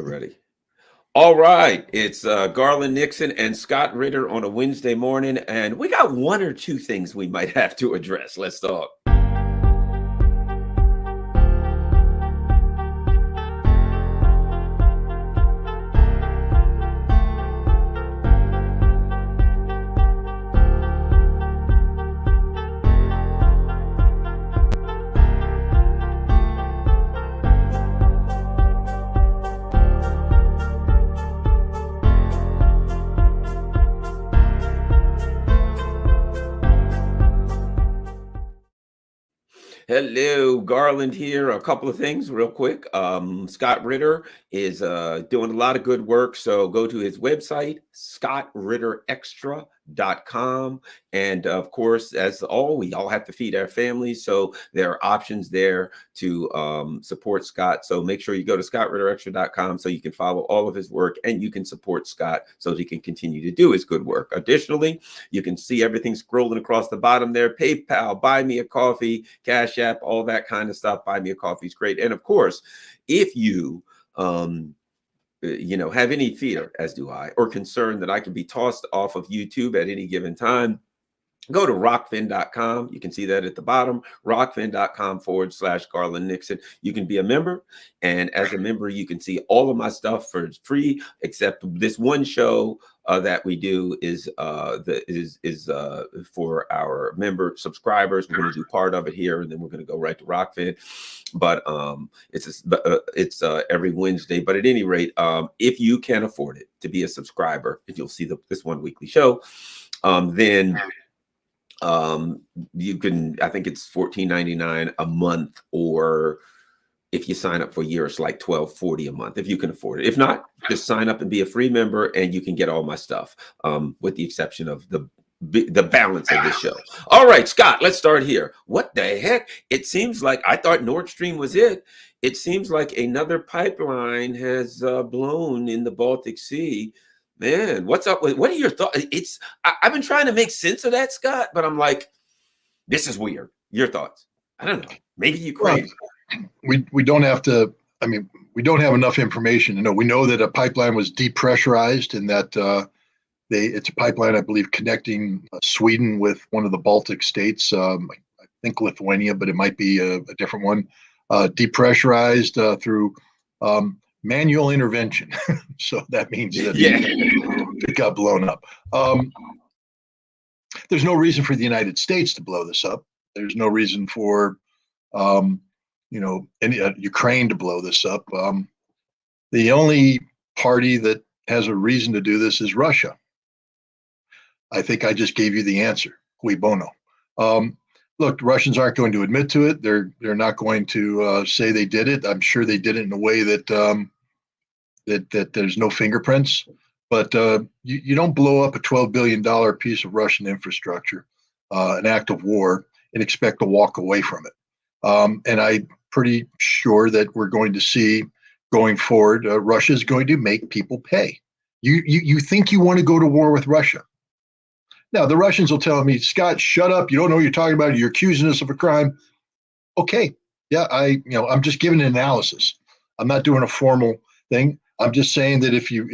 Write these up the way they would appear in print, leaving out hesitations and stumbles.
we're ready. All right. It's Garland Nixon and Scott Ritter on a Wednesday morning, and we got one or two things we might have to address. Let's talk. Hello, Garland here. A couple of things real quick. Scott Ritter is doing a lot of good work. So go to his website, scottritterextra.com. And of course, as all, we all have to feed our families. So there are options there to support Scott. So make sure you go to scottritterextra.com so you can follow all of his work and you can support Scott so that he can continue to do his good work. Additionally, you can see everything scrolling across the bottom there. PayPal, Buy Me a Coffee, Cash App, all that kind of stuff. Buy Me a Coffee is great. And of course, if you have any fear, as do I, or concern that I can be tossed off of YouTube at any given time, go to rockfin.com. You can see that at the bottom, rockfin.com/Garland Nixon. You can be a member. And as a member, you can see all of my stuff for free, except this one show that we do is for our member subscribers. We're going to do part of it here, and then we're going to go right to Rockfin. But it's every Wednesday. But at any rate, if you can afford it to be a subscriber, and you'll see this one weekly show, then you can, I think it's $14.99 a month, or if you sign up for a year, it's like $12.40 a month if you can afford it. If not, just sign up and be a free member, and you can get all my stuff, with the exception of the balance of this show. All right, Scott, let's start here. What the heck? It seems like, I thought Nord Stream was it. It seems like another pipeline has blown in the Baltic Sea. Man, what's up with, what are your thoughts? I've been trying to make sense of that, Scott, but I'm like, this is weird. Your thoughts? I don't know. Maybe Ukraine. Well, we don't have to, I mean, we don't have enough information to know. We know that a pipeline was depressurized and that it's a pipeline, I believe, connecting Sweden with one of the Baltic states. I think Lithuania, but it might be a different one. Depressurized through manual intervention. So that means that it got blown up. There's no reason for the United States to blow this up. There's no reason for Ukraine to blow this up. The only party that has a reason to do this is Russia. I think I just gave you the answer. Cui bono. Look, the Russians aren't going to admit to it. They're not going to say they did it. I'm sure they did it in a way that that there's no fingerprints. But you don't blow up a $12 billion piece of Russian infrastructure, an act of war, and expect to walk away from it. And I'm pretty sure that we're going to see going forward, Russia is going to make people pay. You think you want to go to war with Russia? Now, the Russians will tell me, Scott, shut up. You don't know what you're talking about. You're accusing us of a crime. Okay. Yeah, I'm just giving an analysis. I'm not doing a formal thing. I'm just saying that if you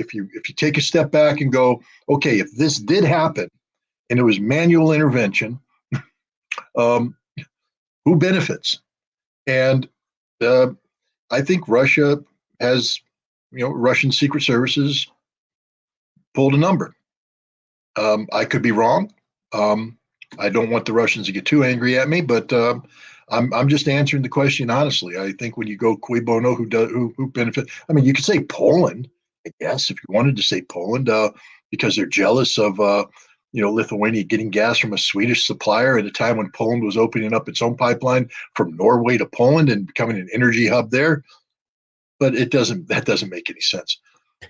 take a step back and go, okay, if this did happen and it was manual intervention, who benefits? And I think Russia has, Russian secret services pulled a number. I could be wrong. I don't want the Russians to get too angry at me, but I'm just answering the question honestly. I think when you go cui bono, who benefit? I mean, you could say Poland, I guess, if you wanted to say Poland, because they're jealous of Lithuania getting gas from a Swedish supplier at a time when Poland was opening up its own pipeline from Norway to Poland and becoming an energy hub there. But that doesn't make any sense.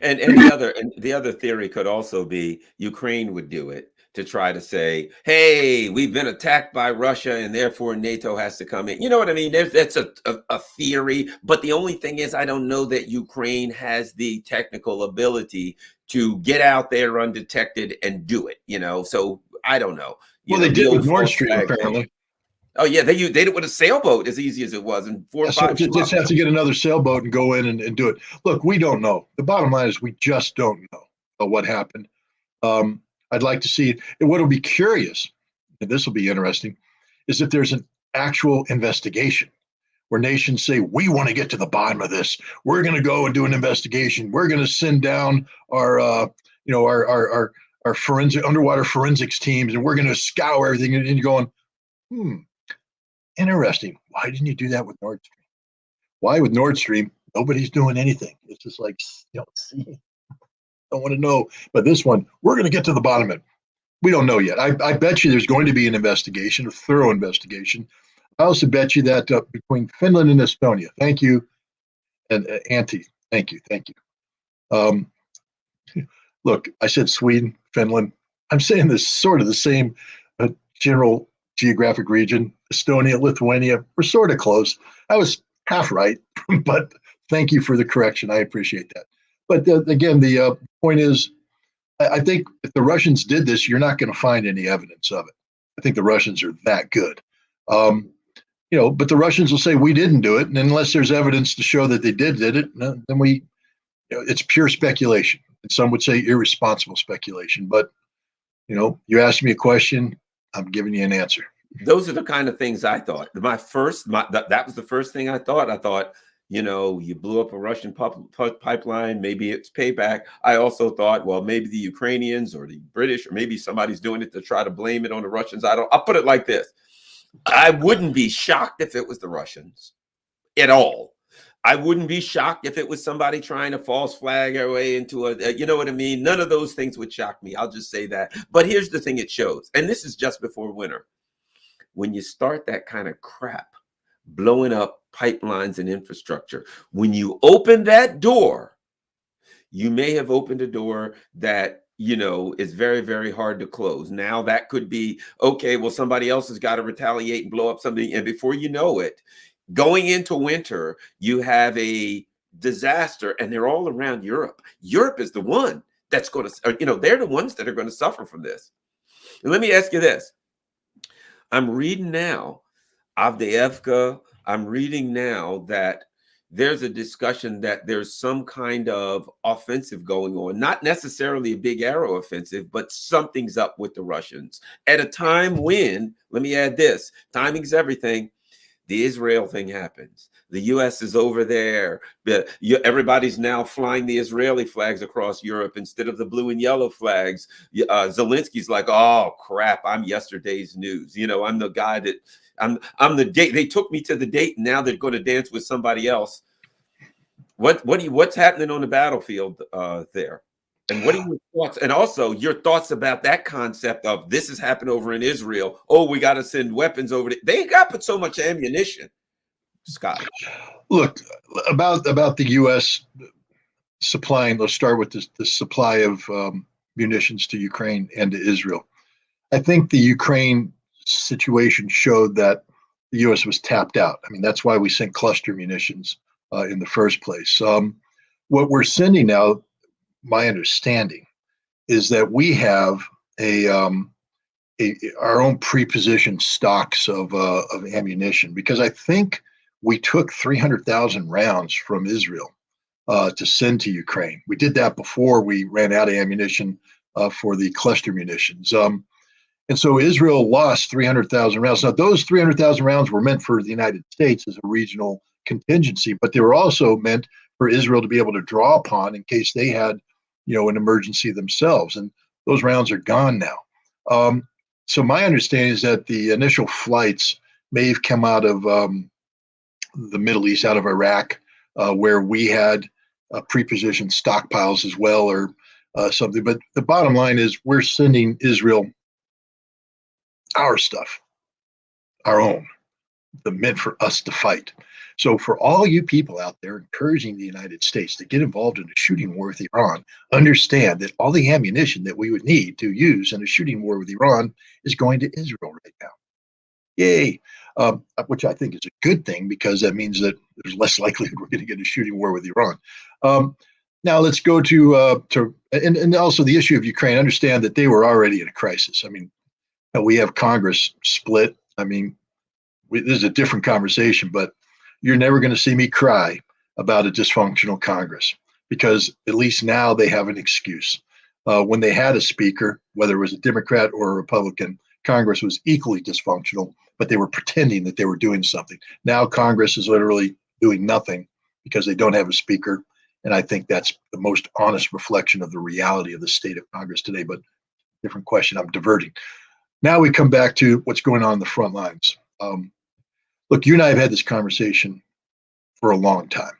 And the other theory could also be Ukraine would do it to try to say, hey, we've been attacked by Russia and therefore NATO has to come in. You know what I mean? That's a theory. But the only thing is, I don't know that Ukraine has the technical ability to get out there undetected and do it, So I don't know. They did with Nord Stream, apparently. Oh yeah, they did it with a sailboat as easy as it was, and four Yeah, or so five just have schmucks. to get another sailboat and go in and do it. Look, we don't know. The bottom line is we just don't know what happened. Um, I'd like to see it. And what'll be curious, and this will be interesting, is if there's an actual investigation where nations say, we want to get to the bottom of this. We're going to go and do an investigation. We're going to send down our, our forensic underwater forensics teams, and we're going to scour everything. And you're going, interesting. Why didn't you do that with Nord Stream? Why with Nord Stream? Nobody's doing anything. It's just like, see, don't want to know. But this one, we're going to get to the bottom of it. We don't know yet. I bet you there's going to be an investigation, a thorough investigation. I also bet you that between Finland and Estonia, thank you, and Auntie, thank you. Um, look, I said Sweden, Finland. I'm saying this sort of the same general geographic region. Estonia, Lithuania, we're sort of close. I was half right, but thank you for the correction. I appreciate that. But again, the point is, I think if the Russians did this, you're not going to find any evidence of it. I think the Russians are that good. But the Russians will say we didn't do it, and unless there's evidence to show that they did it, then it's pure speculation. And some would say irresponsible speculation. But you asked me a question, I'm giving you an answer. Those are the kind of things I thought. That was the first thing I thought. I thought, you blew up a Russian pipeline. Maybe it's payback. I also thought, well, maybe the Ukrainians or the British, or maybe somebody's doing it to try to blame it on the Russians. I'll put it like this. I wouldn't be shocked if it was the Russians at all. I wouldn't be shocked if it was somebody trying to false flag our way into you know what I mean? None of those things would shock me. I'll just say that. But here's the thing it shows, and this is just before winter. When you start that kind of crap, blowing up pipelines and infrastructure, when you open that door, you may have opened a door that is very, very hard to close. Now that could be, okay, well, somebody else has got to retaliate and blow up something. And before you know it, going into winter, you have a disaster, and they're all around Europe. Europe is the one that's going to, they're the ones that are going to suffer from this. And let me ask you this. I'm reading now, Avdiivka, I'm reading now that there's a discussion that there's some kind of offensive going on, not necessarily a big arrow offensive, but something's up with the Russians at a time when, let me add this, timing's everything. The Israel thing happens. The U.S. is over there. Everybody's now flying the Israeli flags across Europe instead of the blue and yellow flags. Zelensky's like, oh crap, I'm yesterday's news. I'm the guy that I'm the date. They took me to the date, and now they're going to dance with somebody else. What's happening on the battlefield there? And what are your thoughts? And also your thoughts about that concept of this has happened over in Israel. Oh, we got to send weapons over there. They got put so much ammunition, Scott. Look, about the U.S. supplying, let's start with the supply of munitions to Ukraine and to Israel. I think the Ukraine situation showed that the U.S. was tapped out. I mean, that's why we sent cluster munitions in the first place. What we're sending now, my understanding, is that we have our own pre-positioned stocks of ammunition, because I think we took 300,000 rounds from Israel to send to Ukraine. We did that before we ran out of ammunition for the cluster munitions. And so Israel lost 300,000 rounds. Now, those 300,000 rounds were meant for the United States as a regional contingency, but they were also meant for Israel to be able to draw upon in case they had, an emergency themselves. And those rounds are gone now. So my understanding is that the initial flights may have come out of the Middle East, out of Iraq, where we had pre-positioned stockpiles as well, or something. But the bottom line is we're sending Israel our stuff, our own, the meant for us to fight. So for all you people out there encouraging the United States to get involved in a shooting war with Iran, understand that all the ammunition that we would need to use in a shooting war with Iran is going to Israel right now. Yay. Which I think is a good thing, because that means that there's less likelihood we're going to get a shooting war with Iran. Now let's go to and also the issue of Ukraine. Understand that they were already in a crisis. I mean, we have Congress split. I mean, this is a different conversation, but you're never going to see me cry about a dysfunctional Congress, because at least now they have an excuse. When they had a speaker, whether it was a Democrat or a Republican, Congress was equally dysfunctional, but they were pretending that they were doing something. Now Congress is literally doing nothing because they don't have a speaker. And I think that's the most honest reflection of the reality of the state of Congress today. But different question, I'm diverting. Now we come back to what's going on the front lines. Look, you and I have had this conversation for a long time,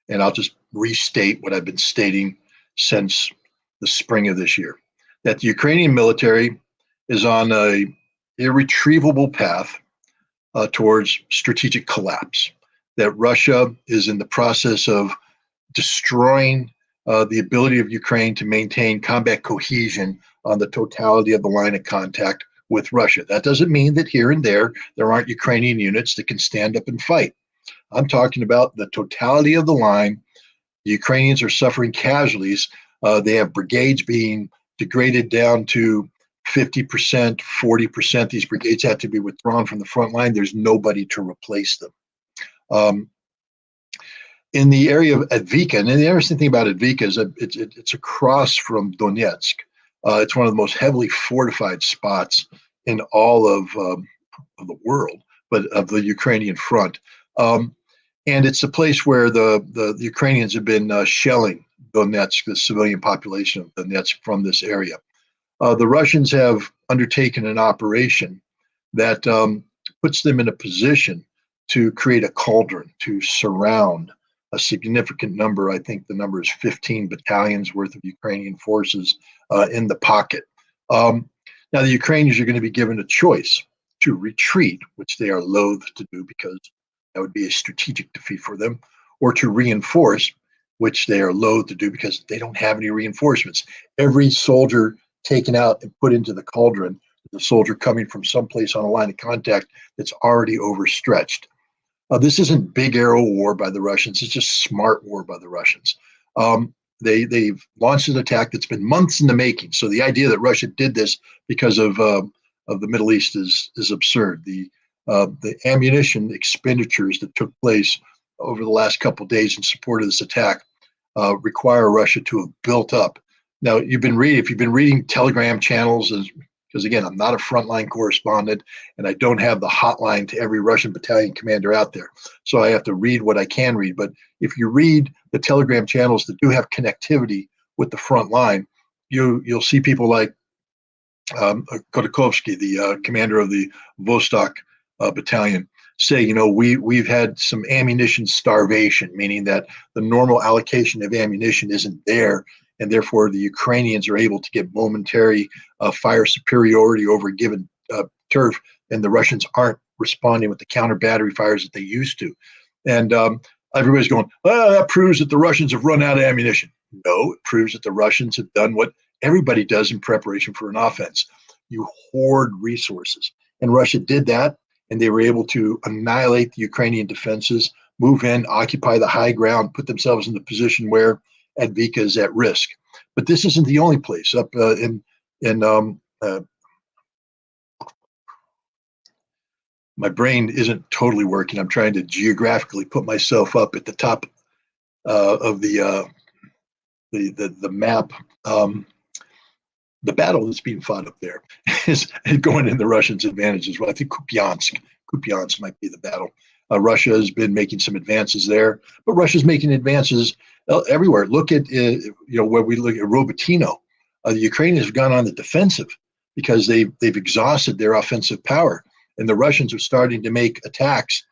and I'll just restate what I've been stating since the spring of this year, that the Ukrainian military is on a irretrievable path towards strategic collapse, that Russia is in the process of destroying the ability of Ukraine to maintain combat cohesion on the totality of the line of contact with Russia. That doesn't mean that here and there aren't Ukrainian units that can stand up and fight. I'm talking about the totality of the line. The Ukrainians are suffering casualties. They have brigades being degraded down to 50%, 40%. These brigades had to be withdrawn from the front line. There's nobody to replace them. In the area of Advika, and the interesting thing about Advika is that it's across from Donetsk. It's one of the most heavily fortified spots in all of the world, but of the Ukrainian front. And it's a place where the Ukrainians have been shelling Donetsk, the civilian population of Donetsk, from this area. The Russians have undertaken an operation that puts them in a position to create a cauldron, to surround a significant number. I think the number is 15 battalions worth of Ukrainian forces in the pocket. Now, the Ukrainians are going to be given a choice to retreat, which they are loath to do because that would be a strategic defeat for them, or to reinforce, which they are loath to do because they don't have any reinforcements. Every soldier taken out and put into the cauldron is a soldier coming from someplace on a line of contact that's already overstretched. This isn't big arrow war by the Russians. It's just smart war by the Russians. They've launched an attack that's been months in the making. So the idea that Russia did this because of the Middle East is absurd. The ammunition expenditures that took place over the last couple of days in support of this attack require Russia to have built up. Now, if you've been reading Telegram channels, because again, I'm not a frontline correspondent and I don't have the hotline to every Russian battalion commander out there. So I have to read what I can read. But if you read the Telegram channels that do have connectivity with the front line, you'll see people like Kodakovsky, the commander of the Vostok battalion, say, we've had some ammunition starvation, meaning that the normal allocation of ammunition isn't there, and therefore the Ukrainians are able to get momentary fire superiority over a given turf, and the Russians aren't responding with the counter battery fires that they used to. And everybody's going, that proves that the Russians have run out of ammunition. No, it proves that the Russians have done what everybody does in preparation for an offense. You hoard resources. And Russia did that, and they were able to annihilate the Ukrainian defenses, move in, occupy the high ground, put themselves in the position where Advika is at risk. But this isn't the only place. Up my brain isn't totally working. I'm trying to geographically put myself up at the top of the map. The battle that's being fought up there is going in the Russians' advantage as well. I think Kupiansk might be the battle. Russia has been making some advances there, but Russia's making advances everywhere. Look at where we look at Robotyno. The Ukrainians have gone on the defensive because they've exhausted their offensive power, and the Russians are starting to make attacks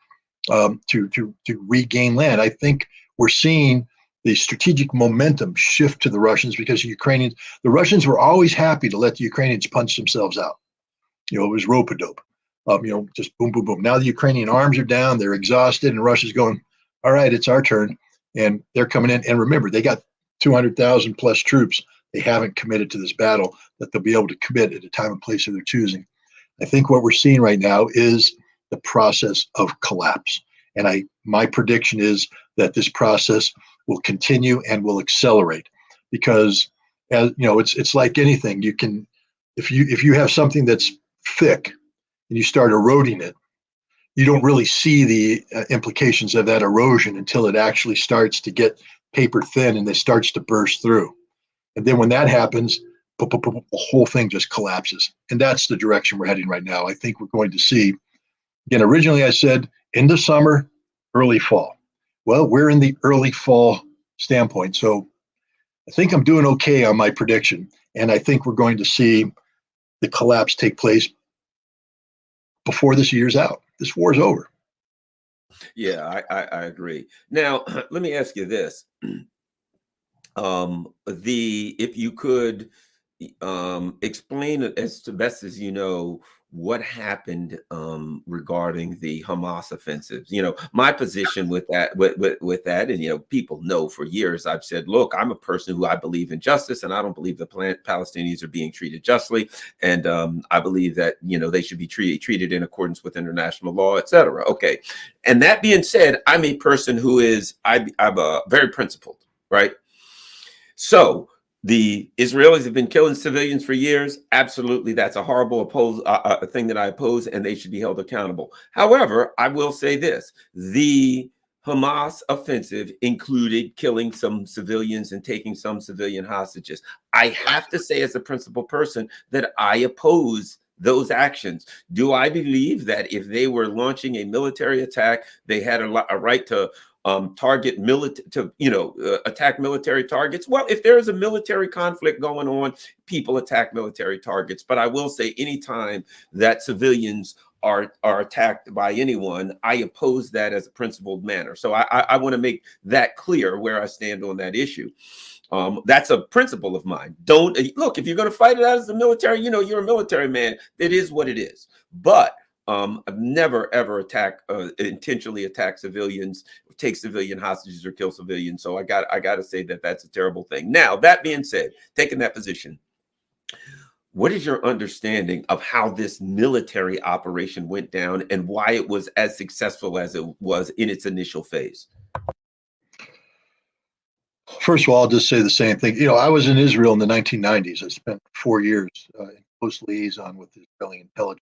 to regain land. I think we're seeing the strategic momentum shift to the Russians because the Russians were always happy to let the Ukrainians punch themselves out. It was rope-a-dope. Just boom, boom, boom. Now the Ukrainian arms are down, they're exhausted, and Russia's going, all right, it's our turn. And they're coming in. And remember, they got 200,000 plus troops. They haven't committed to this battle that they'll be able to commit at a time and place of their choosing. I think what we're seeing right now is the process of collapse. And my prediction is that this process will continue and will accelerate because, it's like anything. You can, if you have something that's thick and you start eroding it, you don't really see the implications of that erosion until it actually starts to get paper thin and it starts to burst through. And then when that happens, the whole thing just collapses. And that's the direction we're heading right now. I think we're going to see, again, originally I said end of summer, early fall. Well, we're in the early fall standpoint. So I think I'm doing okay on my prediction. And I think we're going to see the collapse take place before this year's out. This war's over. Yeah, I agree. Now, let me ask you this. The if you could explain it as to best as you know what happened regarding the Hamas offensives. My position with that, with that, and people know for years I've said, look, I'm a person who I believe in justice, and I don't believe the Palestinians are being treated justly, and I believe that they should be treated in accordance with international law, etc. Okay, and that being said, I'm a person who is I'm very principled, right? So the Israelis have been killing civilians for years. Absolutely, that's a horrible thing that I oppose, and they should be held accountable. However, I will say this: the Hamas offensive included killing some civilians and taking some civilian hostages. I have to say, as a principled person, that I oppose those actions. Do I believe that if they were launching a military attack, they had a right to target attack military targets? Well, if there is a military conflict going on, people attack military targets. But I will say, anytime that civilians are attacked by anyone, I oppose that as a principled manner. So I want to make that clear where I stand on that issue. That's a principle of mine. Don't look, if you're going to fight it out as the military, you're a military man. It is what it is. But I've never ever intentionally attack civilians, take civilian hostages, or kill civilians. So I got to say that that's a terrible thing. Now, that being said, taking that position, what is your understanding of how this military operation went down and why it was as successful as it was in its initial phase? First of all, I'll just say the same thing. I was in Israel in the 1990s. I spent 4 years in close liaison with the Israeli intelligence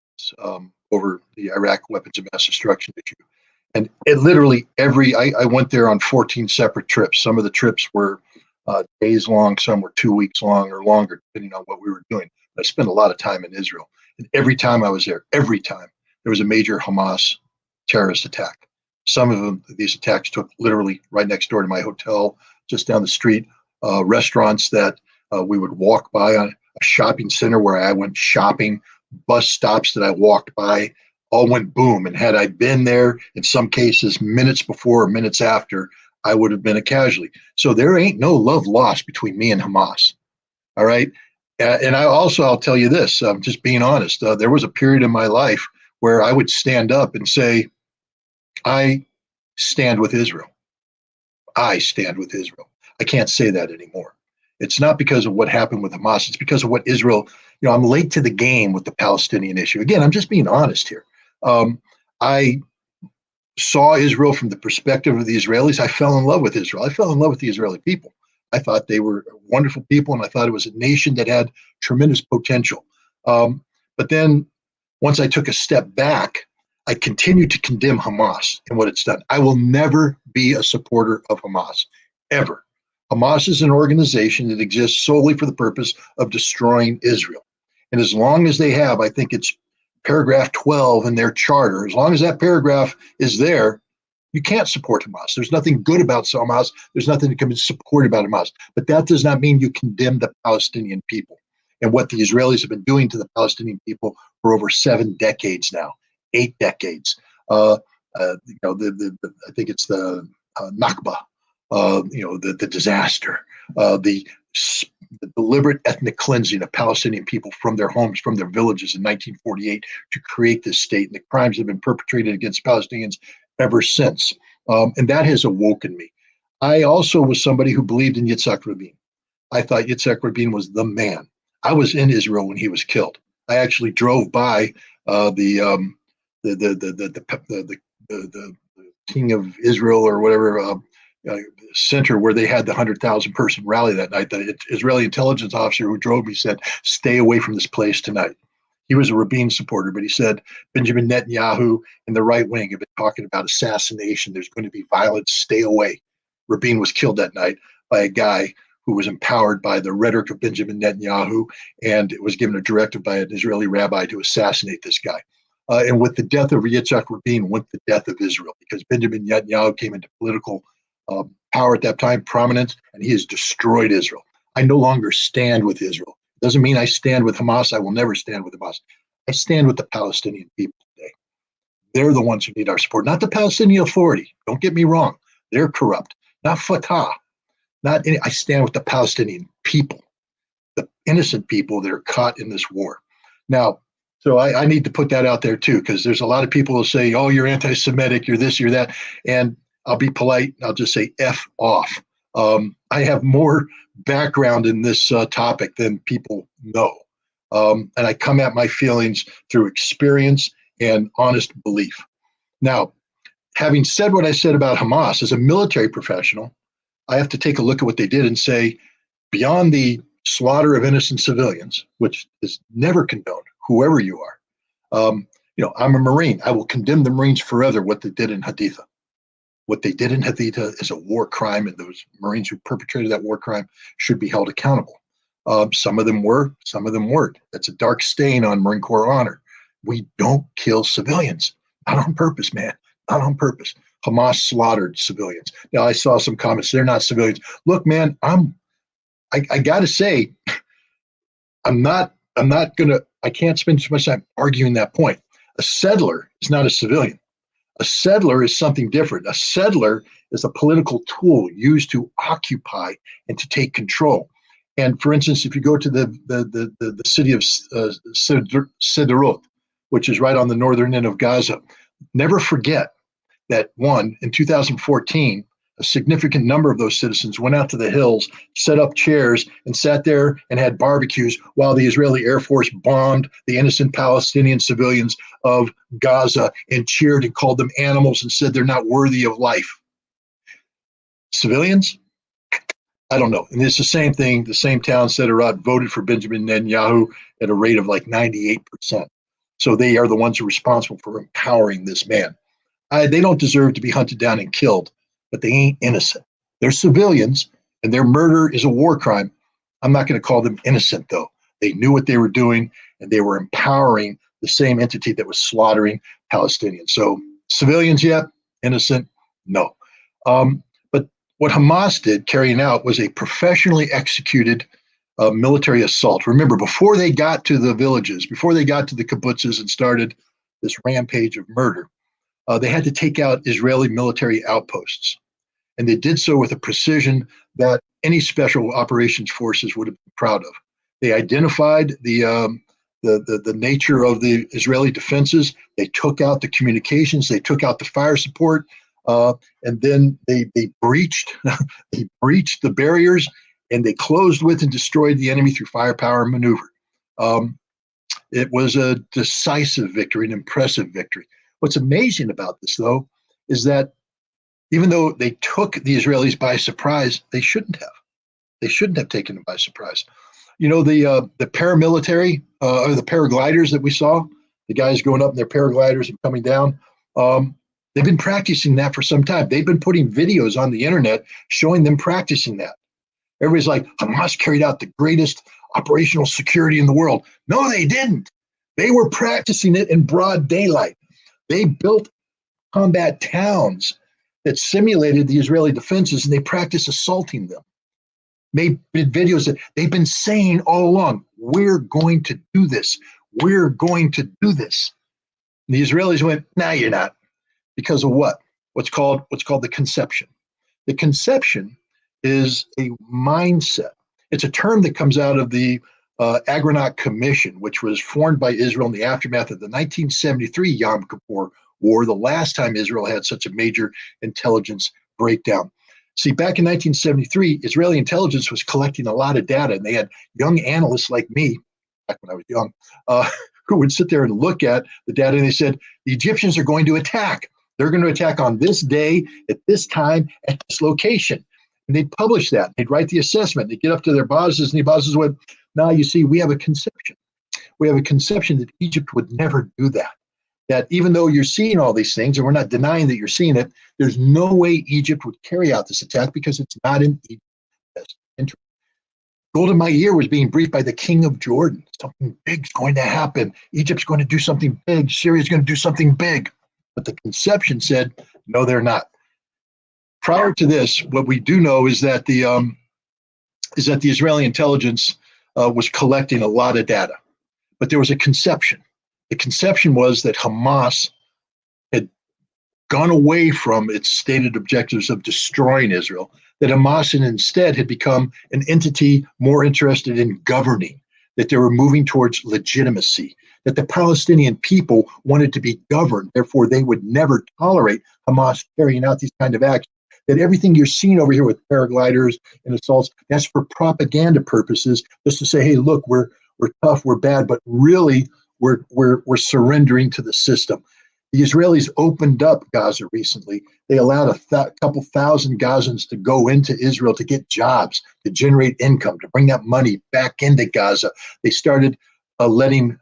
over the Iraq weapons of mass destruction issue. And it literally I went there on 14 separate trips. Some of the trips were days long, some were 2 weeks long or longer, depending on what we were doing. I spent a lot of time in Israel. And every time I was there, there was a major Hamas terrorist attack. Some of these attacks took literally right next door to my hotel, just down the street, restaurants that we would walk by, on a shopping center where I went shopping, bus stops that I walked by, all went boom. And had I been there, in some cases, minutes before or minutes after, I would have been a casualty. So there ain't no love lost between me and Hamas. All right. And I'll tell you this, just being honest, there was a period in my life where I would stand up and say, I stand with Israel. I stand with Israel. I can't say that anymore. It's not because of what happened with Hamas. It's because of what Israel, I'm late to the game with the Palestinian issue. Again, I'm just being honest here. I saw Israel from the perspective of the Israelis. I fell in love with Israel. I fell in love with the Israeli people. I thought they were wonderful people, and I thought it was a nation that had tremendous potential. But then once I took a step back, I continued to condemn Hamas and what it's done. I will never be a supporter of Hamas, ever. Hamas is an organization that exists solely for the purpose of destroying Israel. And as long as they have, I think it's paragraph 12 in their charter, as long as that paragraph is there, you can't support Hamas. There's nothing good about Hamas. There's nothing that can be supported about Hamas. But that does not mean you condemn the Palestinian people and what the Israelis have been doing to the Palestinian people for over 7 decades now, 8 decades. I think it's the Nakba, the disaster, the deliberate ethnic cleansing of Palestinian people from their homes, from their villages in 1948 to create this state, and the crimes have been perpetrated against Palestinians ever since. And that has awoken me. I also was somebody who believed in Yitzhak Rabin. I thought Yitzhak Rabin was the man. I was in Israel when he was killed. I actually drove by the King of Israel or whatever center where they had the 100,000 person rally that night. The Israeli intelligence officer who drove me said, "Stay away from this place tonight." he was a Rabin supporter, but he said Benjamin Netanyahu and the right wing have been talking about assassination. There's going to be violence. Stay away. Rabin was killed that night by a guy who was empowered by the rhetoric of Benjamin Netanyahu, and it was given a directive by an Israeli rabbi to assassinate this guy. And with the death of Yitzhak Rabin went the death of Israel, because Benjamin Netanyahu came into political power at that time, prominence, and he has destroyed Israel. I no longer stand with Israel. Doesn't mean I stand with Hamas. I will never stand with Hamas. I stand with the Palestinian people today. They're the ones who need our support, not the Palestinian Authority. Don't get me wrong. They're corrupt. Not Fatah. I stand with the Palestinian people, the innocent people that are caught in this war. Now, so I need to put that out there too, because there's a lot of people who say, oh, you're anti-Semitic, you're this, you're that. And I'll be polite. I'll just say F off. I have more background in this topic than people know. And I come at my feelings through experience and honest belief. Now, having said what I said about Hamas, as a military professional, I have to take a look at what they did and say, beyond the slaughter of innocent civilians, which is never condoned, whoever you are. I'm a Marine. I will condemn the Marines forever what they did in Haditha. What they did in Haditha is a war crime, and those Marines who perpetrated that war crime should be held accountable. Some of them were, some of them weren't. That's a dark stain on Marine Corps honor. We don't kill civilians. Not on purpose, man. Not on purpose. Hamas slaughtered civilians. Now, I saw some comments. They're not civilians. Look, man, I got to say, I can't spend too much time arguing that point. A settler is not a civilian. A settler is something different. A settler is a political tool used to occupy and to take control. And for instance, if you go to the city of Sderot, which is right on the northern end of Gaza, never forget that in 2014, a significant number of those citizens went out to the hills, set up chairs, and sat there and had barbecues while the Israeli Air Force bombed the innocent Palestinian civilians of Gaza and cheered and called them animals and said they're not worthy of life. Civilians? I don't know. And it's the same thing. The same town, Sderot, voted for Benjamin Netanyahu at a rate of like 98%. So they are the ones who are responsible for empowering this man. They don't deserve to be hunted down and killed, but they ain't innocent. They're civilians, and their murder is a war crime. I'm not going to call them innocent, though. They knew what they were doing, and they were empowering the same entity that was slaughtering Palestinians. So civilians, yeah. Innocent, no. But what Hamas did, carrying out, was a professionally executed military assault. Remember, before they got to the villages, before they got to the kibbutzes and started this rampage of murder, they had to take out Israeli military outposts. And they did so with a precision that any special operations forces would have been proud of. They identified the nature of the Israeli defenses. They took out the communications. They took out the fire support. And then they breached they breached the barriers, and they closed with and destroyed the enemy through firepower and maneuver. It was a decisive victory, an impressive victory. What's amazing about this, though, is that even though they took the Israelis by surprise, they shouldn't have. They shouldn't have taken them by surprise. You know, the paramilitary or the paragliders that we saw, the guys going up in their paragliders and coming down, they've been practicing that for some time. They've been putting videos on the internet showing them practicing that. Everybody's like, Hamas carried out the greatest operational security in the world. No, they didn't. They were practicing it in broad daylight. They built combat towns that simulated the Israeli defenses, and they practiced assaulting them. Made videos that they've been saying all along, we're going to do this. We're going to do this. And the Israelis went, nah, you're not. Because of what? What's called the conception. The conception is a mindset. It's a term that comes out of the Agronaut Commission, which was formed by Israel in the aftermath of the 1973 Yom Kippur War, the last time Israel had such a major intelligence breakdown. See, back in 1973, Israeli intelligence was collecting a lot of data, and they had young analysts like me, back when I was young, who would sit there and look at the data, and they said, the Egyptians are going to attack. They're going to attack on this day, at this time, at this location. And they'd publish that. They'd write the assessment. They'd get up to their bosses, and the bosses went, now, you see, we have a conception. we have a conception that Egypt would never do that. That even though you're seeing all these things, and we're not denying that you're seeing it, there's no way Egypt would carry out this attack because it's not in Egypt's best interest. Golda Meir was being briefed by the king of Jordan. Something big's going to happen. Egypt's going to do something big. Syria's going to do something big. But the conception said, no, they're not. Prior to this, what we do know is that the Israeli intelligence was collecting a lot of data, but there was a conception. The conception was that Hamas had gone away from its stated objectives of destroying Israel, that Hamas instead had become an entity more interested in governing, that they were moving towards legitimacy, that the Palestinian people wanted to be governed, therefore they would never tolerate Hamas carrying out these kind of acts, that everything you're seeing over here with paragliders and assaults, that's for propaganda purposes, just to say, hey, look, we're tough, we're bad, but really we're surrendering to the system. The Israelis opened up Gaza recently. They allowed a couple thousand Gazans to go into Israel to get jobs, to generate income, to bring that money back into Gaza. They started letting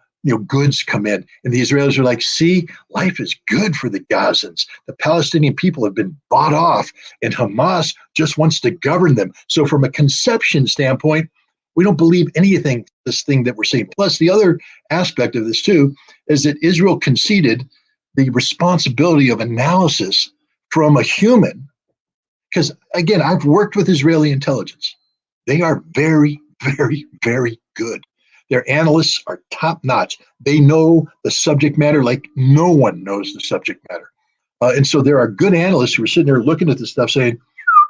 goods come in, and the Israelis are like, see, life is good for the Gazans. The Palestinian people have been bought off, and Hamas just wants to govern them. So from a conception standpoint, we don't believe anything, this thing that we're seeing. Plus, the other aspect of this, too, is that Israel conceded the responsibility of analysis from a human. Because, again, I've worked with Israeli intelligence. They are very, very, very good. Their analysts are top notch. They know the subject matter like no one knows the subject matter. And so there are good analysts who are sitting there looking at this stuff saying,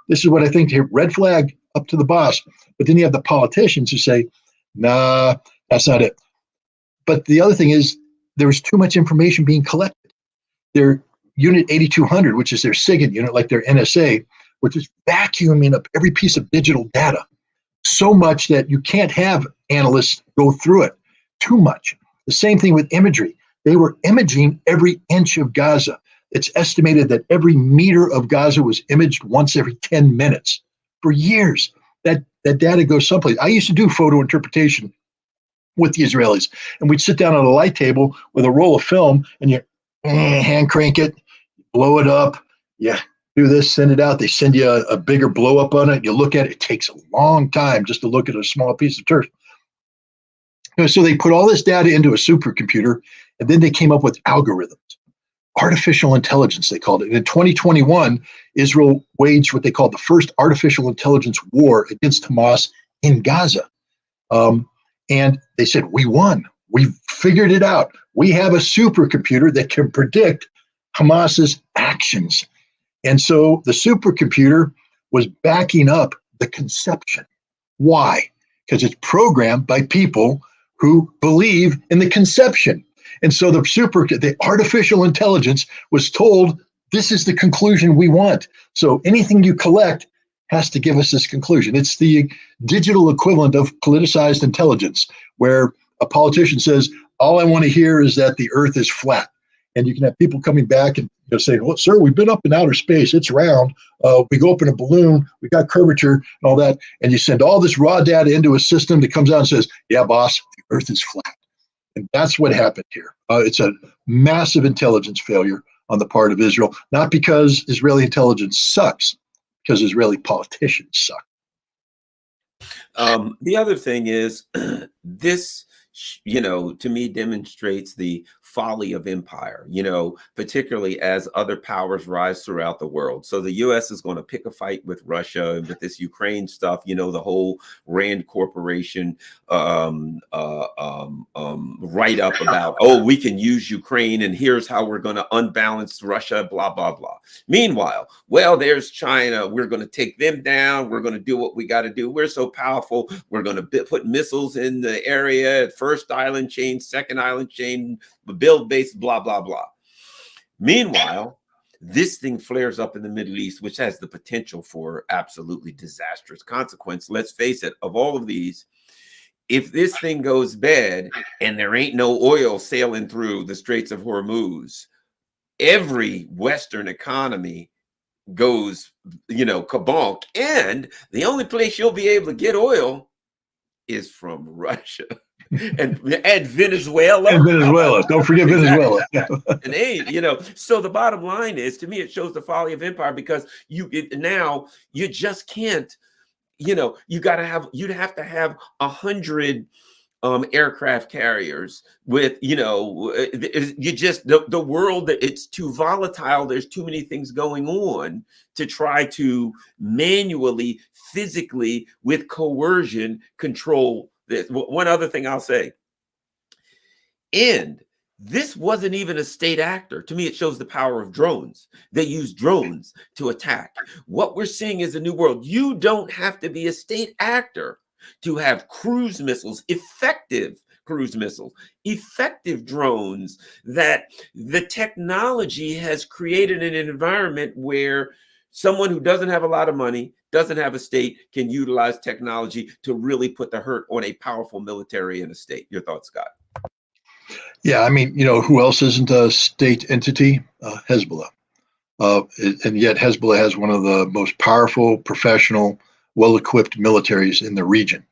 this is what I think here, red flag up to the boss. But then you have the politicians who say, nah, that's not it. But the other thing is there was too much information being collected. Their Unit 8200, which is their SIGINT unit, like their NSA, which is vacuuming up every piece of digital data so much that you can't have analysts go through it too much. The same thing with imagery. They were imaging every inch of Gaza. It's estimated that every meter of Gaza was imaged once every 10 minutes for years. That data goes someplace. I used to do photo interpretation with the Israelis, and we'd sit down on a light table with a roll of film, and you hand crank it, blow it up, do this, send it out. They send you a bigger blow up on it. You look at it. It takes a long time just to look at a small piece of turf. So they put all this data into a supercomputer, and then they came up with algorithms. Artificial intelligence, they called it. And in 2021, Israel waged what they called the first artificial intelligence war against Hamas in Gaza. And they said, we won. We figured it out. We have a supercomputer that can predict Hamas's actions. And so the supercomputer was backing up the conception. Why? Because it's programmed by people who believe in the conception. And so the artificial intelligence was told, this is the conclusion we want. So anything you collect has to give us this conclusion. It's the digital equivalent of politicized intelligence, where a politician says, all I want to hear is that the earth is flat. And you can have people coming back and saying, well, sir, we've been up in outer space. It's round. We go up in a balloon. We got curvature and all that. And you send all this raw data into a system that comes out and says, yeah, boss, the earth is flat. And that's what happened here. It's a massive intelligence failure on the part of Israel, not because Israeli intelligence sucks, because Israeli politicians suck. The other thing is this, to me demonstrates the folly of empire, particularly as other powers rise throughout the world. So the US is going to pick a fight with Russia and with this Ukraine stuff, the whole Rand Corporation write up about, oh, we can use Ukraine and here's how we're going to unbalance Russia, blah, blah, blah. Meanwhile, well, there's China. We're going to take them down. We're going to do what we got to do. We're so powerful. We're going to put missiles in the area, first island chain, second island chain, build base, blah, blah, blah. Meanwhile, this thing flares up in the Middle East, which has the potential for absolutely disastrous consequence. Let's face it, of all of these, if this thing goes bad and there ain't no oil sailing through the Straits of Hormuz, every Western economy goes, kabonk. And the only place you'll be able to get oil is from Russia. and Venezuela. And How about Venezuela. Don't forget exactly? Venezuela. And so the bottom line is, to me, it shows the folly of empire, because now you just can't, you'd have to have 100 aircraft carriers with, you just, the world, it's too volatile. There's too many things going on to try to manually, physically, with coercion, control this. One other thing I'll say, and this wasn't even a state actor. To me, it shows the power of drones. They use drones to attack. What we're seeing is a new world. You don't have to be a state actor to have cruise missiles, effective cruise missiles, effective drones, that the technology has created an environment where someone who doesn't have a lot of money, doesn't have a state, can utilize technology to really put the hurt on a powerful military in a state. Your thoughts, Scott? Yeah, I mean, who else isn't a state entity? Hezbollah. And yet Hezbollah has one of the most powerful, professional, well-equipped militaries in the region.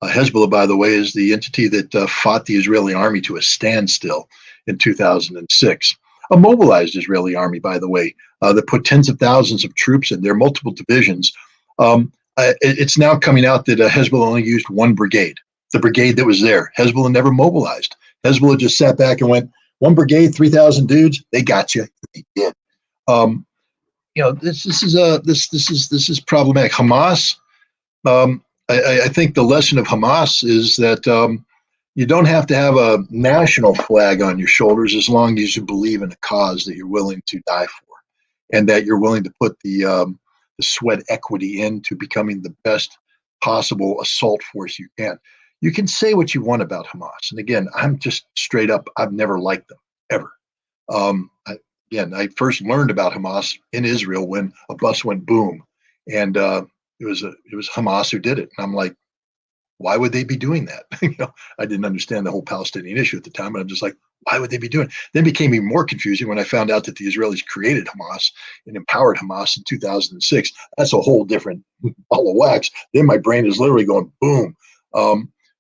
Hezbollah, by the way, is the entity that fought the Israeli army to a standstill in 2006. A mobilized Israeli army, by the way, that put tens of thousands of troops in there, multiple divisions. It's now coming out that Hezbollah only used one brigade, the brigade that was there. Hezbollah never mobilized. Hezbollah just sat back and went, one brigade, 3,000 dudes, they got you. They did. This is problematic. Hamas. I think the lesson of Hamas is that you don't have to have a national flag on your shoulders as long as you believe in a cause that you're willing to die for, and that you're willing to put the sweat equity into becoming the best possible assault force you can. You can say what you want about Hamas, and again, I'm just straight up. I've never liked them ever. I first learned about Hamas in Israel when a bus went boom, and it was Hamas who did it. And I'm like, why would they be doing that? I didn't understand the whole Palestinian issue at the time, but I'm just like, why would they be doing it? Then it became even more confusing when I found out that the Israelis created Hamas and empowered Hamas in 2006. That's a whole different ball of wax. Then my brain is literally going boom.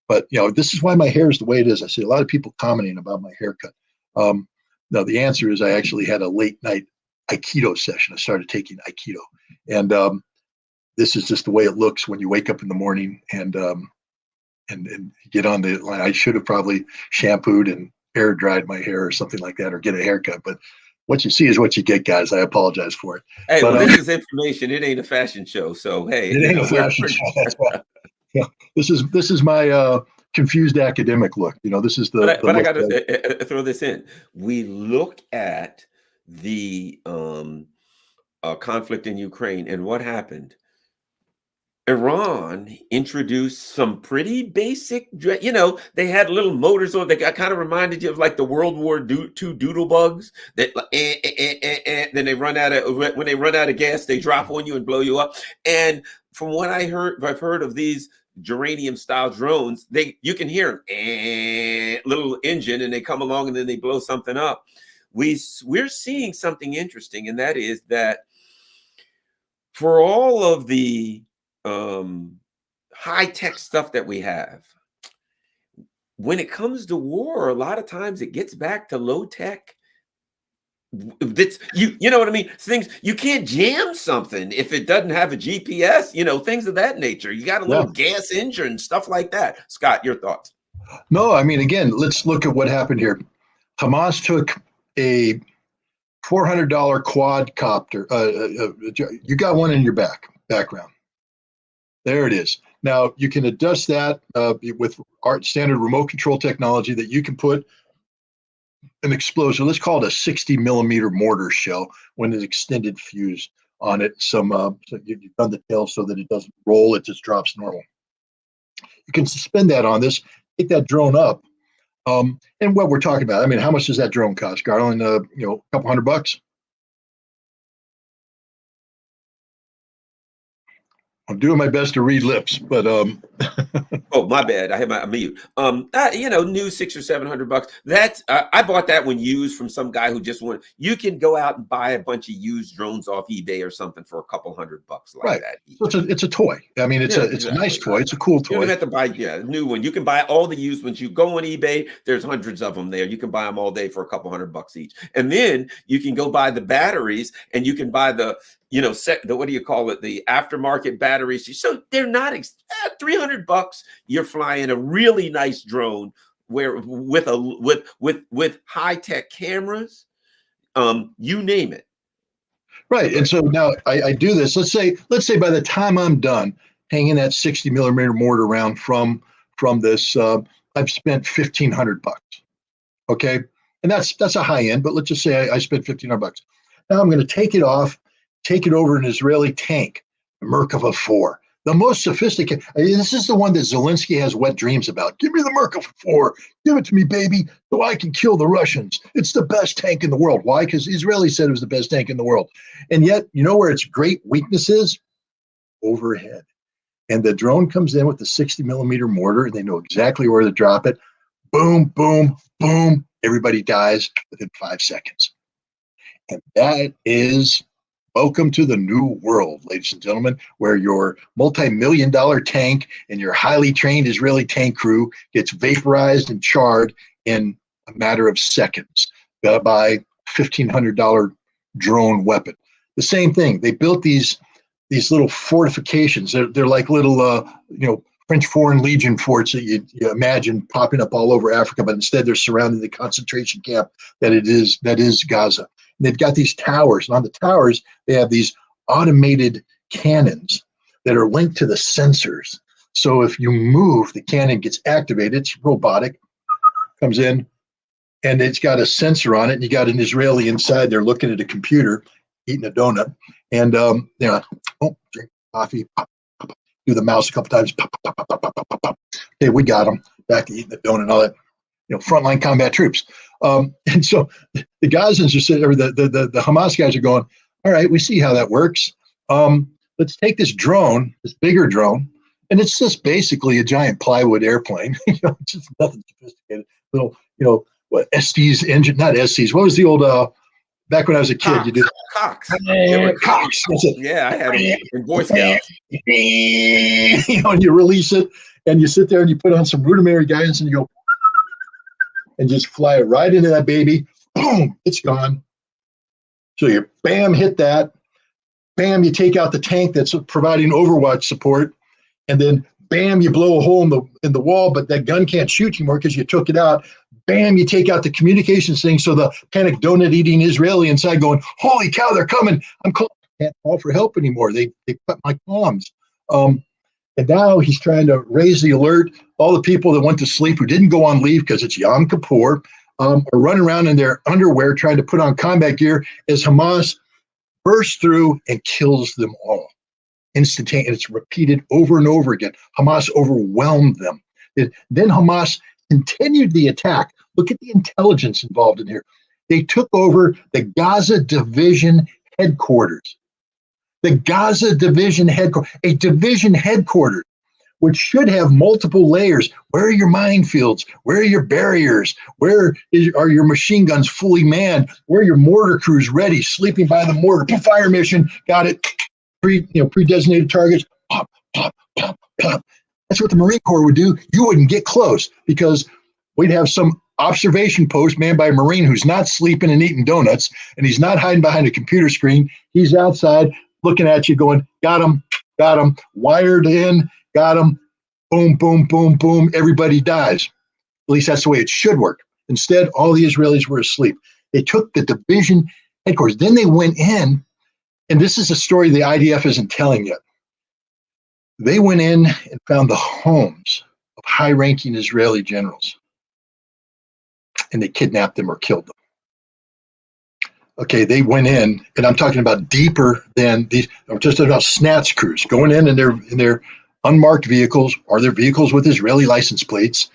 But this is why my hair is the way it is. I see a lot of people commenting about my haircut. No, the answer is I actually had a late night Aikido session. I started taking Aikido, and this is just the way it looks when you wake up in the morning and get on the line. I should have probably shampooed and air dried my hair or something like that, or get a haircut. But what you see is what you get, guys. I apologize for it. Hey, but, well, this is information. It ain't a fashion show. So hey, it ain't a fashion show. That's why. Yeah, this is my confused academic look. This is the. But I got to throw this in. We look at the conflict in Ukraine, and what happened. Iran introduced some pretty basic, they had little motors on. They kind of reminded you of like the World War II doodle bugs that, then they run out of, when they run out of gas, they drop on you and blow you up. And from what I've heard of these geranium style drones, you can hear them, little engine, and they come along and then they blow something up. We're seeing something interesting, and that is that for all of the high-tech stuff that we have, when it comes to war, a lot of times it gets back to low-tech. That's you know what I mean? Things you can't jam something if it doesn't have a GPS, things of that nature. You got a little gas engine, stuff like that. Scott, your thoughts? No, I mean, again, let's look at what happened here. Hamas took a $400 quadcopter. You got one in your background. There it is. Now you can adjust that with our standard remote control technology that you can put an explosion. Let's call it a 60 millimeter mortar shell with an extended fuse on it. So you've done the tail so that it doesn't roll; it just drops normal. You can suspend that on this, take that drone up, and what we're talking about. I mean, how much does that drone cost, Garland? A couple $100. I'm doing my best to read lips, but Oh, my bad. I had my mute. New $600 or $700. That's I bought that one used from some guy who just wanted. You can go out and buy a bunch of used drones off eBay or something for a couple $100 like right. that. So it's a toy. I mean, it's Yeah, a nice exactly. toy. It's a cool You don't toy. have to buy a new one. You can buy all the used ones. You go on eBay, there's hundreds of them there. You can buy them all day for a couple $100 each. And then you can go buy the batteries and you can buy the what do you call it? The aftermarket batteries. So they're not $300. You're flying a really nice drone where with high-tech cameras, you name it. So Right. And so now I do this. Let's say by the time I'm done hanging that 60 millimeter mortar around from this, I've spent $1,500. Okay. And that's a high end, but let's just say I spent $1,500. Now I'm going to take it off, take it over an Israeli tank, Merkava 4. The most sophisticated. This is the one that Zelensky has wet dreams about. Give me the Merkava 4. Give it to me, baby, so I can kill the Russians. It's the best tank in the world. Why? Because Israeli said it was the best tank in the world. And yet, you know where its great weakness is? Overhead. And the drone comes in with the 60 millimeter mortar, and they know exactly where to drop it. Boom, boom, boom. Everybody dies within 5 seconds. And that is welcome to the new world, ladies and gentlemen, where your multi-million-dollar tank and your highly trained Israeli tank crew gets vaporized and charred in a matter of seconds by $1,500 drone weapon. The same thing. They built these little fortifications. They're like little French Foreign Legion forts that you imagine popping up all over Africa, but instead they're surrounding the concentration camp that is Gaza. And they've got these towers, and on the towers they have these automated cannons that are linked to the sensors. So if you move, the cannon gets activated. It's robotic, comes in, and it's got a sensor on it. And you got an Israeli inside there looking at a computer, eating a donut, and drink coffee. Pop, pop, pop. Do the mouse a couple times. Pop, pop, pop, pop, pop, pop, pop. Okay, we got them back to eating the donut and all that. Frontline combat troops. And so the Gazans are sitting, or the Hamas guys are going, all right, we see how that works. Let's take this drone, this bigger drone, and it's just basically a giant plywood airplane. It's just nothing sophisticated. Little, what ST's engine, not ST's. What was the old back when I was a kid? Cox. You did Cox. Cox. That's it. Yeah, I had them in Boy Scouts. And you release it, and you sit there and you put on some rudimentary guidance, and you go, and just fly it right into that baby. Boom, it's gone. So you bam, hit that. Bam, you take out the tank that's providing overwatch support, and then bam, you blow a hole in the wall, but that gun can't shoot anymore because you took it out. Bam, you take out the communications thing. So the panic donut eating Israeli inside going, holy cow, they're coming. I can't call for help anymore. They cut my comms. And now he's trying to raise the alert. All the people that went to sleep who didn't go on leave because it's Yom Kippur are running around in their underwear trying to put on combat gear as Hamas bursts through and kills them all. Instantaneous. It's repeated over and over again. Hamas overwhelmed them. Then Hamas continued the attack. Look at the intelligence involved in here. They took over the Gaza division headquarters. The Gaza division headquarters, a division headquarters, which should have multiple layers. Where are your minefields? Where are your barriers? Where are your machine guns fully manned? Where are your mortar crews ready, sleeping by the mortar? Fire mission, got it. Pre-designated targets. Pop, pop, pop, pop. That's what the Marine Corps would do. You wouldn't get close because we'd have some observation post manned by a Marine who's not sleeping and eating donuts, and he's not hiding behind a computer screen. He's outside looking at you going, got him, wired in, got him, boom, boom, boom, boom, everybody dies. At least that's the way it should work. Instead, all the Israelis were asleep. They took the division headquarters. Then they went in, and this is a story the IDF isn't telling yet. They went in and found the homes of high-ranking Israeli generals, and they kidnapped them or killed them. Okay, they went in, and I'm talking about deeper than these. I'm just about snatch crews going in their unmarked vehicles or their vehicles with Israeli license plates,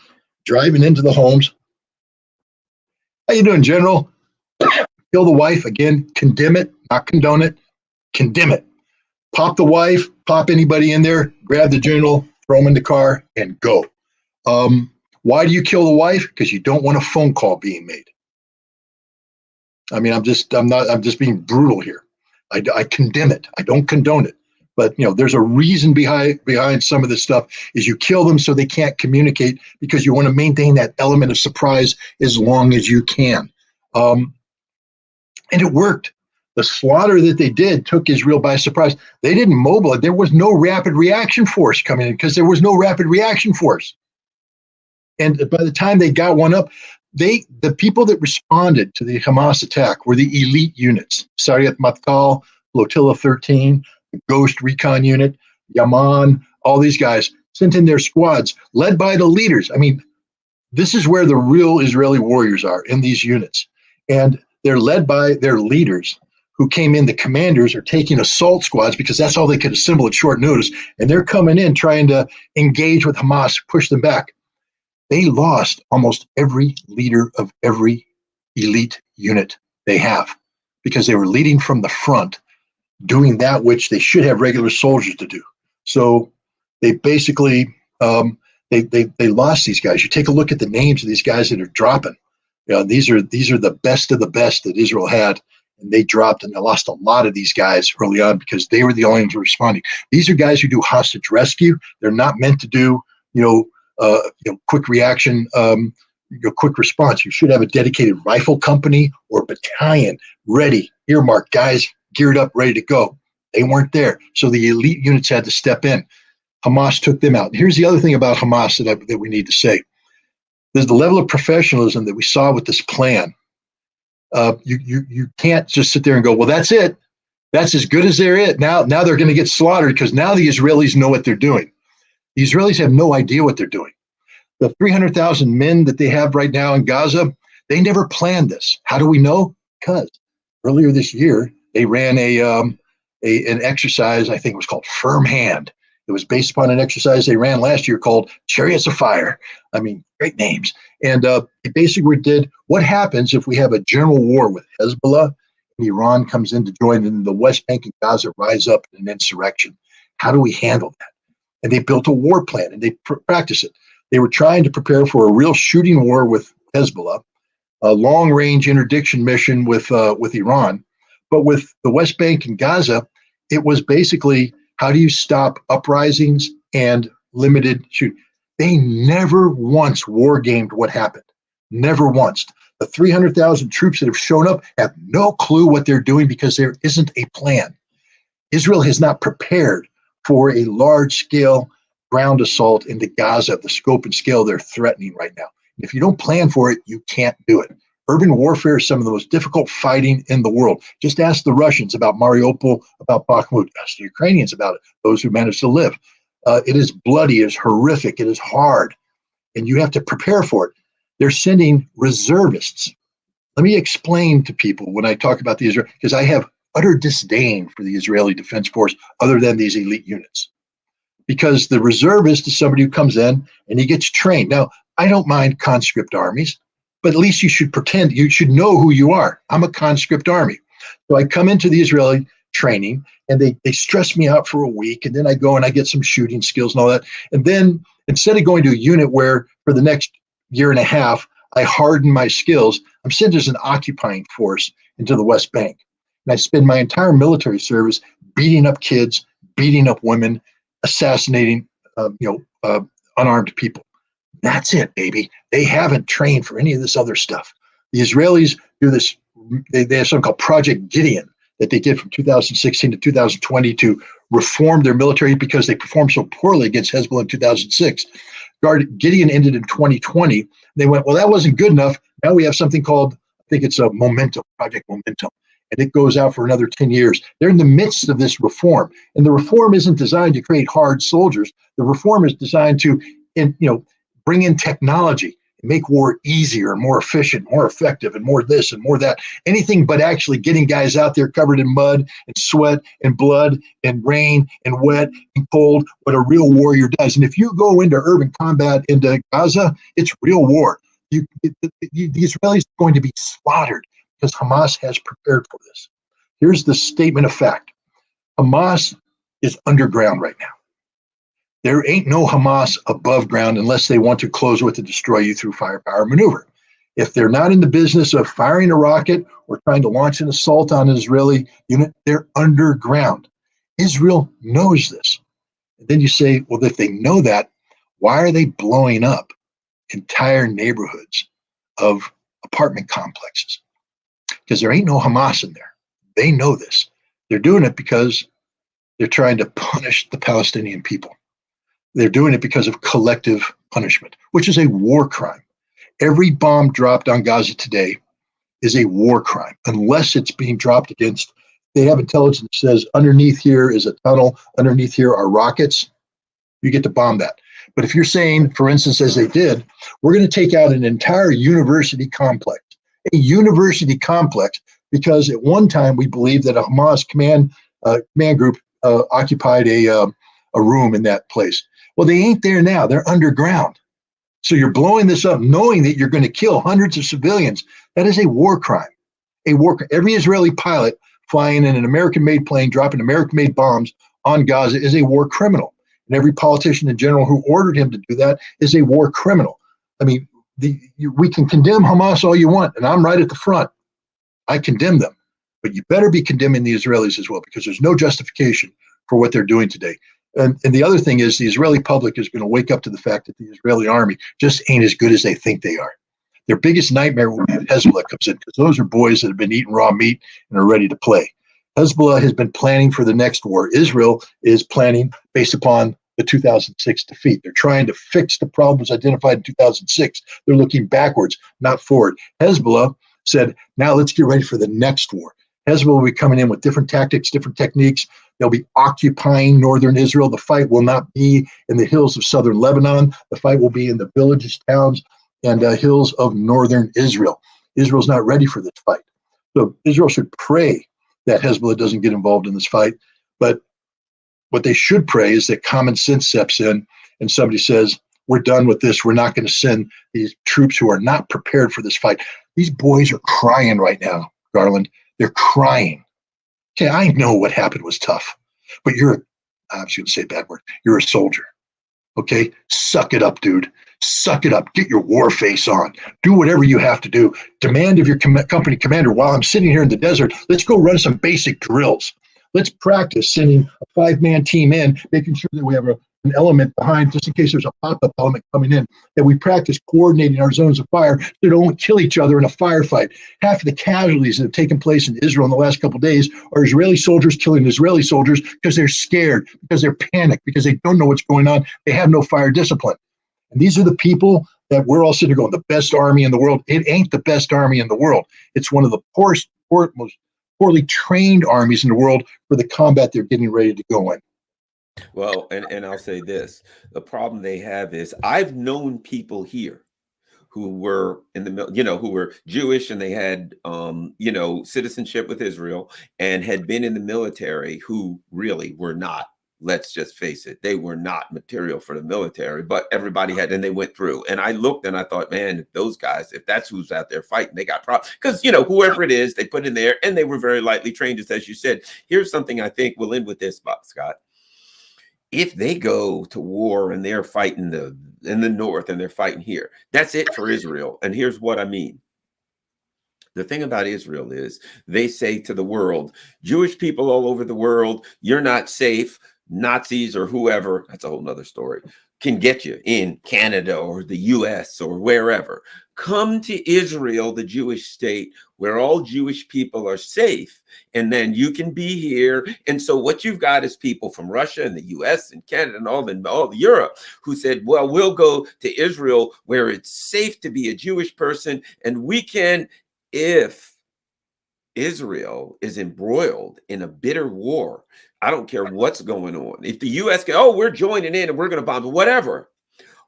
driving into the homes. How you doing, General? Kill the wife again. Condemn it, not condone it. Condemn it. pop the wife, pop anybody in there, grab the general, throw them in the car, and go. Why do you kill the wife? Because you don't want a phone call being made. I mean, I'm just being brutal here. I condemn it. I don't condone it. But there's a reason behind some of this stuff. Is you kill them so they can't communicate because you want to maintain that element of surprise as long as you can. And it worked. The slaughter that they did took Israel by surprise. They didn't mobilize. There was no rapid reaction force coming in because there was no rapid reaction force. And by the time they got one up, the people that responded to the Hamas attack were the elite units. Sariyat Matkal, Flotilla 13, the Ghost Recon Unit, Yaman, all these guys sent in their squads, led by the leaders. I mean, this is where the real Israeli warriors are, in these units. And they're led by their leaders who came in. The commanders are taking assault squads because that's all they could assemble at short notice. And they're coming in trying to engage with Hamas, push them back. They lost almost every leader of every elite unit they have because they were leading from the front, doing that which they should have regular soldiers to do. So they basically they lost these guys. You take a look at the names of these guys that are dropping. These are the best of the best that Israel had, and they dropped, and they lost a lot of these guys early on because they were the only ones responding. These are guys who do hostage rescue. They're not meant to do quick reaction, quick response. You should have a dedicated rifle company or battalion ready, earmarked, guys geared up, ready to go. They weren't there. So the elite units had to step in. Hamas took them out. Here's the other thing about Hamas that we need to say. There's the level of professionalism that we saw with this plan. You can't just sit there and go, well, that's it. That's as good as they're it. Now they're going to get slaughtered because now the Israelis know what they're doing. The Israelis have no idea what they're doing. The 300,000 men that they have right now in Gaza, they never planned this. How do we know? Because earlier this year, they ran an exercise, I think it was called Firm Hand. It was based upon an exercise they ran last year called Chariots of Fire. I mean, great names. And it basically did what happens if we have a general war with Hezbollah and Iran comes in to join, and the West Bank and Gaza rise up in an insurrection. How do we handle that? And they built a war plan, and they practiced it. They were trying to prepare for a real shooting war with Hezbollah, a long-range interdiction mission with Iran. But with the West Bank and Gaza, it was basically, how do you stop uprisings and limited shooting? They never once war-gamed what happened. Never once. The 300,000 troops that have shown up have no clue what they're doing because there isn't a plan. Israel has not prepared for a large-scale ground assault into Gaza of the scope and scale they're threatening right now. If you don't plan for it, you can't do it. Urban warfare is some of the most difficult fighting in the world. Just ask the Russians about Mariupol, about Bakhmut. Ask the Ukrainians about it, those who managed to live. It is bloody, it is horrific, it is hard, and you have to prepare for it. They're sending reservists. Let me explain to people when I talk about the Israel, because I have utter disdain for the Israeli Defense Force other than these elite units. Because the reservist is somebody who comes in and he gets trained. Now, I don't mind conscript armies, but at least you should pretend, you should know who you are. I'm a conscript army. So I come into the Israeli training and they stress me out for a week, and then I go and I get some shooting skills and all that. And then instead of going to a unit where for the next year and a half, I harden my skills, I'm sent as an occupying force into the West Bank. And I spend my entire military service beating up kids, beating up women, assassinating unarmed people. That's it, baby. They haven't trained for any of this other stuff. The Israelis do this. They have something called Project Gideon that they did from 2016 to 2020 to reform their military because they performed so poorly against Hezbollah in 2006. Gideon ended in 2020. They went, well, that wasn't good enough. Now we have something called, I think it's a Momentum, Project Momentum. And it goes out for another 10 years. They're in the midst of this reform. And the reform isn't designed to create hard soldiers. The reform is designed to bring in technology and make war easier and more efficient, more effective, and more this and more that. Anything but actually getting guys out there covered in mud and sweat and blood and rain and wet and cold, what a real warrior does. And if you go into urban combat into Gaza, it's real war. The Israelis are going to be slaughtered because Hamas has prepared for this. Here's the statement of fact. Hamas is underground right now. There ain't no Hamas above ground unless they want to close with to destroy you through firepower maneuver. If they're not in the business of firing a rocket or trying to launch an assault on an Israeli unit, they're underground. Israel knows this. And then you say, well, if they know that, why are they blowing up entire neighborhoods of apartment complexes? Because there ain't no Hamas in there. They know this. They're doing it because they're trying to punish the Palestinian people. They're doing it because of collective punishment, which is a war crime. Every bomb dropped on Gaza today is a war crime, unless it's being dropped against. They have intelligence that says underneath here is a tunnel, underneath here are rockets. You get to bomb that. But if you're saying, for instance, as they did, we're going to take out an entire university complex, because at one time we believed that a Hamas command group occupied a room in that place. Well, they ain't there now. They're underground. So you're blowing this up knowing that you're going to kill hundreds of civilians. That is a war crime. Every Israeli pilot flying in an American-made plane, dropping American-made bombs on Gaza is a war criminal. And every politician in general who ordered him to do that is a war criminal. I mean, we can condemn Hamas all you want, and I'm right at the front. I condemn them. But you better be condemning the Israelis as well, because there's no justification for what they're doing today. And the other thing is the Israeli public is going to wake up to the fact that the Israeli army just ain't as good as they think they are. Their biggest nightmare will be if Hezbollah comes in, because those are boys that have been eating raw meat and are ready to play. Hezbollah has been planning for the next war. Israel is planning based upon the 2006 defeat. They're trying to fix the problems identified in 2006. They're looking backwards, not forward. Hezbollah said, now let's get ready for the next war. Hezbollah will be coming in with different tactics, different techniques. They'll be occupying northern Israel. The fight will not be in the hills of southern Lebanon. The fight will be in the villages, towns, and hills of northern Israel. Israel's not ready for this fight. So Israel should pray that Hezbollah doesn't get involved in this fight. But what they should pray is that common sense steps in and somebody says, we're done with this. We're not going to send these troops who are not prepared for this fight. These boys are crying right now, Garland. They're crying. Okay, I know what happened was tough, but I was going to say a bad word. You're a soldier. Okay, suck it up, dude. Suck it up. Get your war face on. Do whatever you have to do. Demand of your company commander, while I'm sitting here in the desert, let's go run some basic drills. Let's practice sending a 5-man team in, making sure that we have an element behind, just in case there's a pop-up element coming in, that we practice coordinating our zones of fire so they don't kill each other in a firefight. Half of the casualties that have taken place in Israel in the last couple of days are Israeli soldiers killing Israeli soldiers because they're scared, because they're panicked, because they don't know what's going on. They have no fire discipline. And these are the people that we're all sitting there going, the best army in the world. It ain't the best army in the world. It's one of the most poorly trained armies in the world for the combat they're getting ready to go in. Well, and I'll say this. The problem they have is I've known people here who were in the, who were Jewish and they had, citizenship with Israel and had been in the military, who really were not. Let's just face it, they were not material for the military, but everybody had, and they went through. And I looked and I thought, man, if those guys, if that's who's out there fighting, they got problems. Because, whoever it is, they put in there and they were very lightly trained, just as you said. Here's something I think we'll end with this, Scott. If they go to war and they're fighting in the north and they're fighting here, that's it for Israel. And here's what I mean. The thing about Israel is they say to the world, Jewish people all over the world, you're not safe. Nazis or whoever, that's a whole nother story, can get you in Canada or the US or wherever. Come to Israel, the Jewish state, where all Jewish people are safe, and then you can be here. And so what you've got is people from Russia and the US and Canada and all Europe who said, well, we'll go to Israel where it's safe to be a Jewish person, and we can, if Israel is embroiled in a bitter war, I don't care what's going on. If the U.S. we're joining in and we're going to bomb, whatever.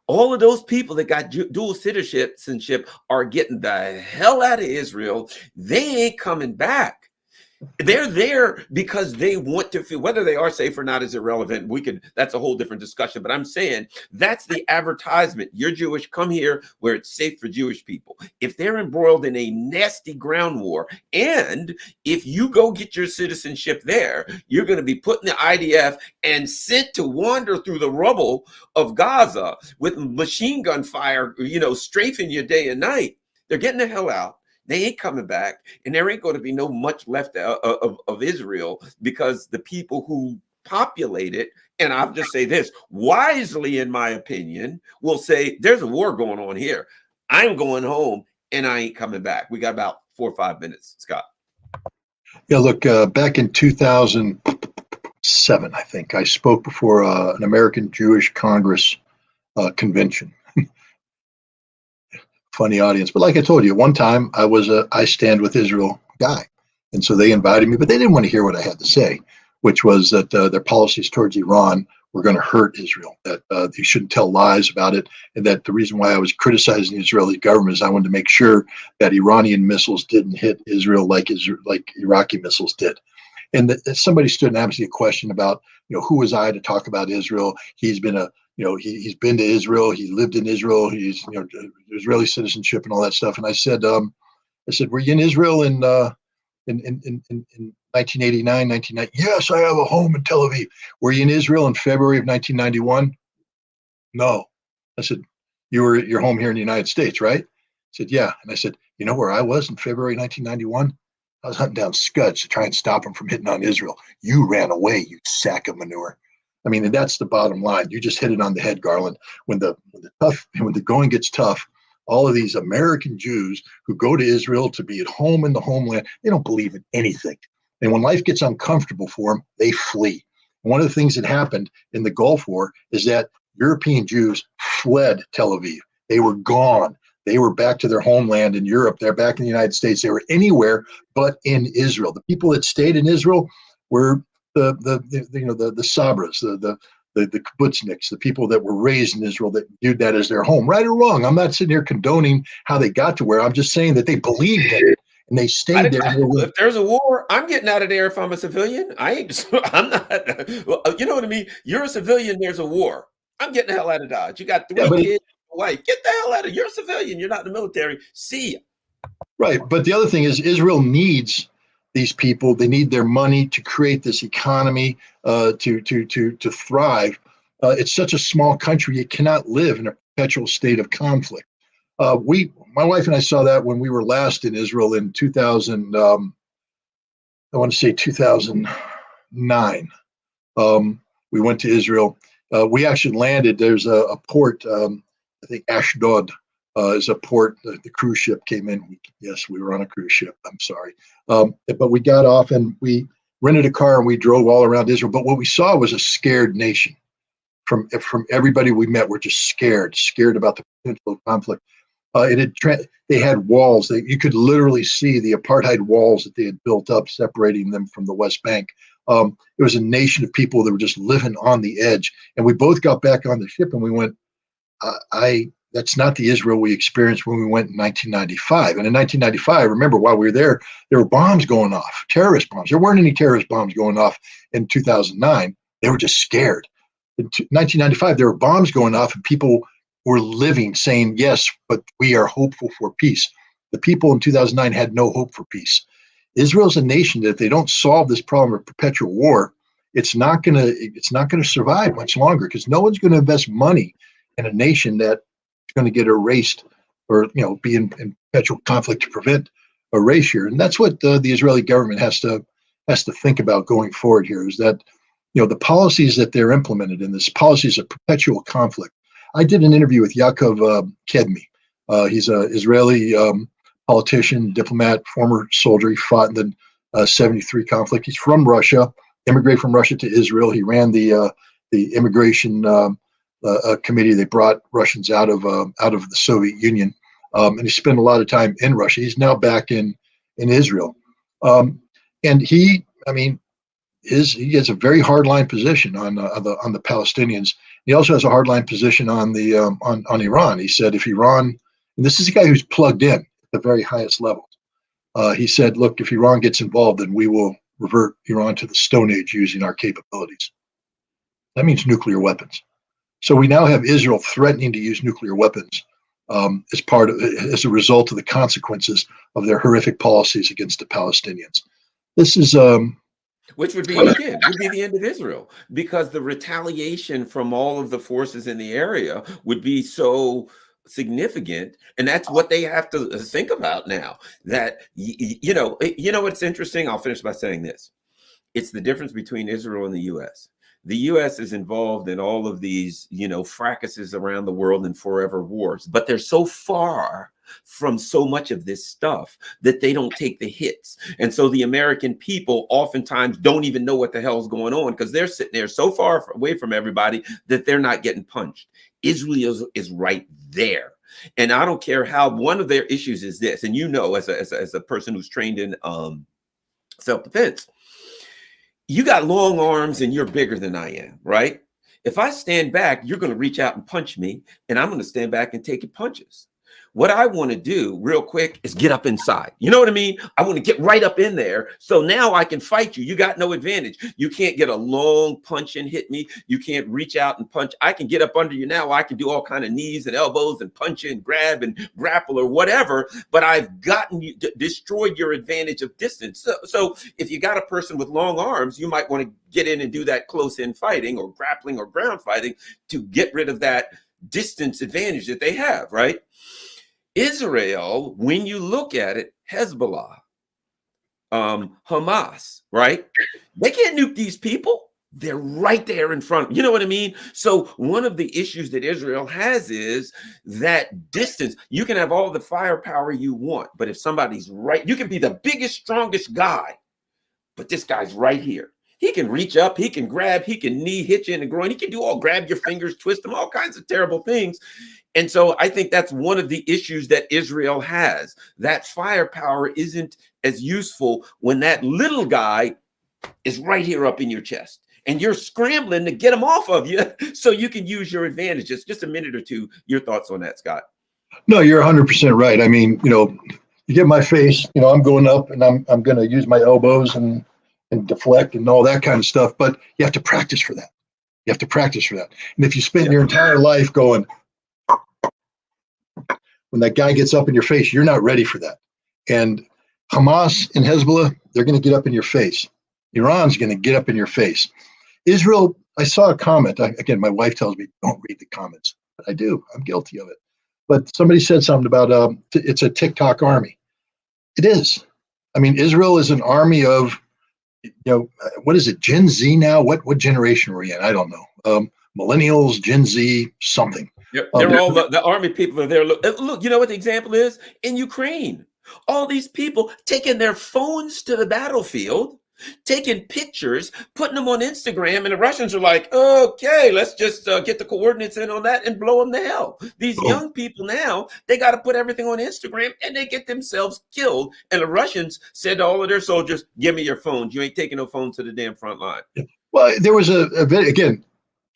All of those people that got dual citizenship are getting the hell out of Israel. They ain't coming back. They're there because they want to feel, whether they are safe or not is irrelevant. That's a whole different discussion. But I'm saying that's the advertisement. You're Jewish, come here where it's safe for Jewish people. If they're embroiled in a nasty ground war, and if you go get your citizenship there, you're going to be put in the IDF and sent to wander through the rubble of Gaza with machine gun fire, strafing you day and night. They're getting the hell out. They ain't coming back, and there ain't going to be no much left of Israel, because the people who populate it, and I'll just say this wisely, in my opinion, will say there's a war going on here. I'm going home, and I ain't coming back. We got about 4 or 5 minutes, Scott. Yeah, look, back in 2007, I think I spoke before an American Jewish Congress convention. Funny audience, but like I told you, one time I was a I Stand With Israel guy, and so they invited me, but they didn't want to hear what I had to say, which was that their policies towards Iran were going to hurt Israel, that they shouldn't tell lies about it, and that the reason why I was criticizing the Israeli government is I wanted to make sure that Iranian missiles didn't hit Israel like Iraqi missiles did. And somebody stood and asked me a question about, who was I to talk about Israel? He's been he's been to Israel. He lived in Israel. He's, Israeli citizenship and all that stuff. And I said, were you in Israel in 1989, 1990? Yes, I have a home in Tel Aviv. Were you in Israel in February of 1991? No. I said, you're home here in the United States, right? He said, yeah. And I said, you know where I was in February 1991? I was hunting down Scuds to try and stop them from hitting on Israel. You ran away, you sack of manure. I mean, and that's the bottom line. You just hit it on the head, Garland. When the going gets tough, all of these American Jews who go to Israel to be at home in the homeland, they don't believe in anything. And when life gets uncomfortable for them, they flee. And one of the things that happened in the Gulf War is that European Jews fled Tel Aviv. They were gone. They were back to their homeland in Europe. They're back in the United States. They were anywhere but in Israel. The people that stayed in Israel were the Sabras, the kibbutzniks, the people that were raised in Israel that viewed that as their home. Right or wrong, I'm not sitting here condoning how they got to where. I'm just saying that they believed in it and they stayed there. If there's a war, I'm getting out of there. If I'm a civilian, I'm not. Well, you know what I mean? You're a civilian. There's a war. I'm getting the hell out of Dodge. You got 3 kids. Wife, get the hell out of. You're a civilian. You're not in the military. See ya. Right, but the other thing is Israel needs these people. They need their money to create this economy to thrive. It's such a small country; it cannot live in a perpetual state of conflict. My wife and I saw that when we were last in Israel in 2000. I want to say 2009. We went to Israel. We actually landed. There's a port. I think Ashdod is a port. The cruise ship came in. Yes, we were on a cruise ship. I'm sorry. But we got off and we rented a car and we drove all around Israel. But what we saw was a scared nation. From everybody we met, we're just scared about the potential conflict. They had walls. You could literally see the apartheid walls that they had built up, separating them from the West Bank. It was a nation of people that were just living on the edge. And we both got back on the ship and we went, that's not the Israel we experienced when we went in 1995. And in 1995, remember, while we were there were bombs going off, terrorist bombs. There weren't any terrorist bombs going off in 2009. They were just scared. In 1995, there were bombs going off and people were living saying, yes, but we are hopeful for peace. The people in 2009 had no hope for peace. Israel's a nation that if they don't solve this problem of perpetual war, it's not going to survive much longer, because no one's going to invest money in a nation that's going to get erased or be in perpetual conflict to prevent erasure. And that's what the Israeli government has to think about going forward here, is that the policies that they're implemented in this policies of perpetual conflict. I did an interview with Yaakov Kedmi. He's an Israeli politician, diplomat, former soldier. He fought in the 73 conflict. He's from Russia, immigrated from Russia to Israel. He ran the immigration committee. They brought Russians out of the Soviet Union, and he spent a lot of time in Russia. He's now back in Israel, and he has a very hardline position on the Palestinians. He also has a hardline position on Iran. He said if Iran, and this is a guy who's plugged in at the very highest level, He said, look, if Iran gets involved, then we will revert Iran to the Stone Age using our capabilities. That means nuclear weapons. So we now have Israel threatening to use nuclear weapons as a result of the consequences of their horrific policies against the Palestinians. This is which would be, again, would be the end of Israel, because the retaliation from all of the forces in the area would be so significant. And that's what they have to think about now. That, you know, what's interesting? I'll finish by saying this. It's the difference between Israel and the U.S. The U.S. is involved in all of these, fracases around the world and forever wars, but they're so far from so much of this stuff that they don't take the hits. And so the American people oftentimes don't even know what the hell's going on, because they're sitting there so far away from everybody that they're not getting punched. Israel is right there. And I don't care how, one of their issues is this, and as a person who's trained in self-defense, you got long arms and you're bigger than I am, right? If I stand back, you're going to reach out and punch me, and I'm going to stand back and take your punches. What I want to do real quick is get up inside. You know what I mean? I want to get right up in there. So now I can fight you. You got no advantage. You can't get a long punch and hit me. You can't reach out and punch. I can get up under you now. I can do all kind of knees and elbows and punch and grab and grapple or whatever, but I've gotten you, destroyed your advantage of distance. So if you got a person with long arms, you might want to get in and do that close in fighting or grappling or ground fighting to get rid of that distance advantage that they have, right? Israel, when you look at it, Hezbollah, Hamas, right? They can't nuke these people. They're right there in front. You know what I mean? So one of the issues that Israel has is that distance. You can have all the firepower you want, but if somebody's right, you can be the biggest, strongest guy, but this guy's right here. He can reach up, he can grab, he can knee hit you in the groin, he can do grab your fingers, twist them, all kinds of terrible things. And so I think that's one of the issues that Israel has. That firepower isn't as useful when that little guy is right here up in your chest and you're scrambling to get him off of you so you can use your advantages. Just a minute or two, your thoughts on that, Scott? No, you're 100% right. I mean, you get my face, I'm going up and I'm going to use my elbows and deflect and all that kind of stuff. But you have to practice for that. You have to practice for that. And if you spend your entire life going, when that guy gets up in your face, you're not ready for that. And Hamas and Hezbollah, they're going to get up in your face. Iran's going to get up in your face. Israel, I saw a comment. Again, my wife tells me, don't read the comments. But I do. I'm guilty of it. But somebody said something about it's a TikTok army. It is. I mean, Israel is an army of, what is it, Gen Z now? What generation are we in? I don't know. Millennials, Gen Z, something. They're all the army people are there. Look, you know what the example is? In Ukraine, all these people taking their phones to the battlefield, taking pictures, putting them on Instagram, and the Russians are like, okay, let's just get the coordinates in on that and blow them to hell. These young people now, they got to put everything on Instagram and they get themselves killed. And the Russians said to all of their soldiers, give me your phones. You ain't taking no phones to the damn front line. Well, there was a again,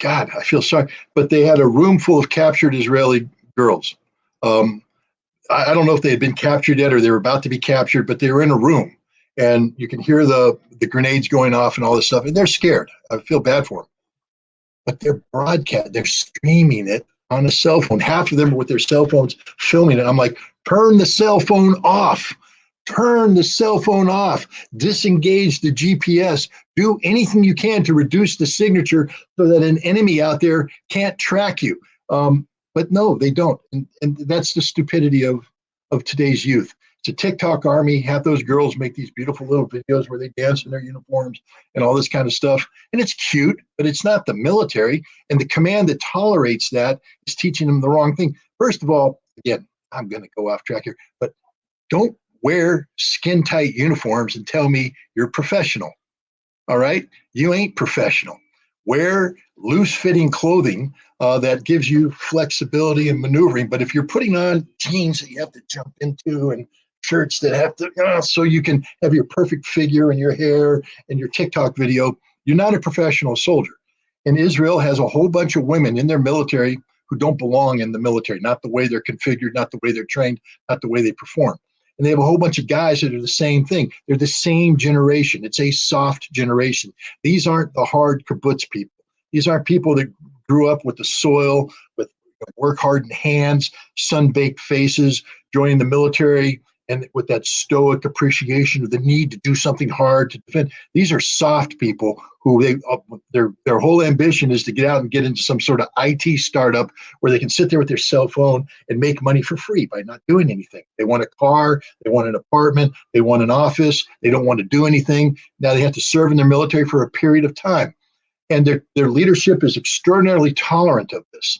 God, I feel sorry, but they had a room full of captured Israeli girls. I don't know if they had been captured yet or they were about to be captured, but they were in a room and you can hear the grenades going off and all this stuff. And they're scared. I feel bad for them. But they're streaming it on a cell phone. Half of them are with their cell phones filming it. I'm like, turn the cell phone off. Turn the cell phone off, disengage the GPS, do anything you can to reduce the signature so that an enemy out there can't track you. But no, they don't. And that's the stupidity of today's youth. It's a TikTok army. Have those girls make these beautiful little videos where they dance in their uniforms and all this kind of stuff. And it's cute, but it's not the military. And the command that tolerates that is teaching them the wrong thing. First of all, again, I'm going to go off track here, but don't wear skin-tight uniforms and tell me you're professional. All right? You ain't professional. Wear loose-fitting clothing that gives you flexibility and maneuvering. But if you're putting on jeans that you have to jump into and shirts that have to, so you can have your perfect figure and your hair and your TikTok video, you're not a professional soldier. And Israel has a whole bunch of women in their military who don't belong in the military, not the way they're configured, not the way they're trained, not the way they perform. And they have a whole bunch of guys that are the same thing. They're the same generation. It's a soft generation. These aren't the hard kibbutz people. These aren't people that grew up with the soil, with work hardened hands, sun-baked faces, joining the military, and with that stoic appreciation of the need to do something hard to defend. These are soft people who their whole ambition is to get out and get into some sort of IT startup where they can sit there with their cell phone and make money for free by not doing anything. They want a car, they want an apartment, they want an office, they don't want to do anything. Now they have to serve in their military for a period of time. And their leadership is extraordinarily tolerant of this.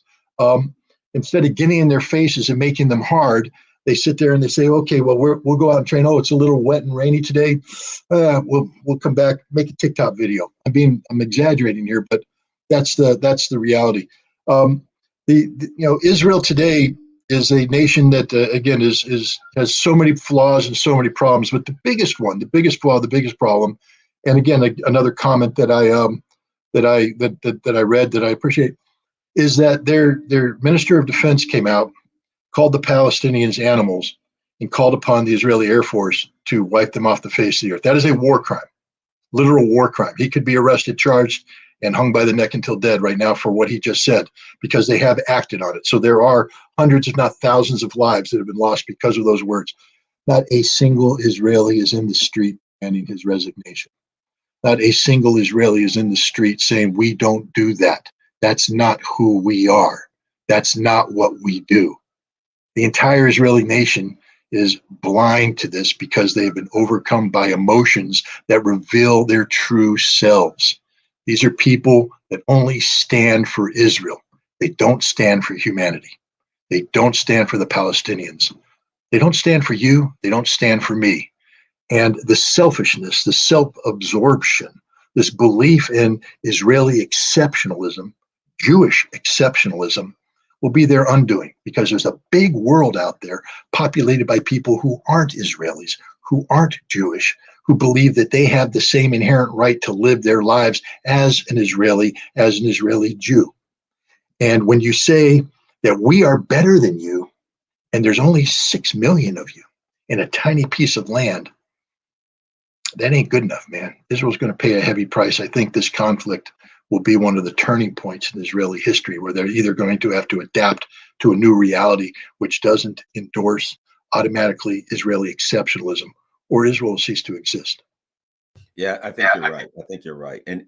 Instead of getting in their faces and making them hard, they sit there and they say, "Okay, well, we'll go out and train. Oh, it's a little wet and rainy today. We'll come back, make a TikTok video." I'm exaggerating here, but that's the reality. Israel today is a nation that again has so many flaws and so many problems. But the biggest flaw, the biggest problem, and again, another comment that I read that I appreciate, is that their Minister of Defense came out, called the Palestinians animals, and called upon the Israeli Air Force to wipe them off the face of the earth. That is a war crime, literal war crime. He could be arrested, charged, and hung by the neck until dead right now for what he just said, because they have acted on it. So there are hundreds, if not thousands, of lives that have been lost because of those words. Not a single Israeli is in the street demanding his resignation. Not a single Israeli is in the street saying, "We don't do that. That's not who we are. That's not what we do." The entire Israeli nation is blind to this because they've been overcome by emotions that reveal their true selves. These are people that only stand for Israel. They don't stand for humanity. They don't stand for the Palestinians. They don't stand for you. They don't stand for me. And the selfishness, the self-absorption, this belief in Israeli exceptionalism, Jewish exceptionalism, will be their undoing, because there's a big world out there populated by people who aren't Israelis, who aren't Jewish, who believe that they have the same inherent right to live their lives as an Israeli Jew. And when you say that we are better than you, and there's only 6 million of you in a tiny piece of land, that ain't good enough, man. Israel's going to pay a heavy price. I think this conflict will be one of the turning points in Israeli history, where they're either going to have to adapt to a new reality which doesn't endorse automatically Israeli exceptionalism, or Israel will cease to exist. Yeah, I think you're right. I think you're right. And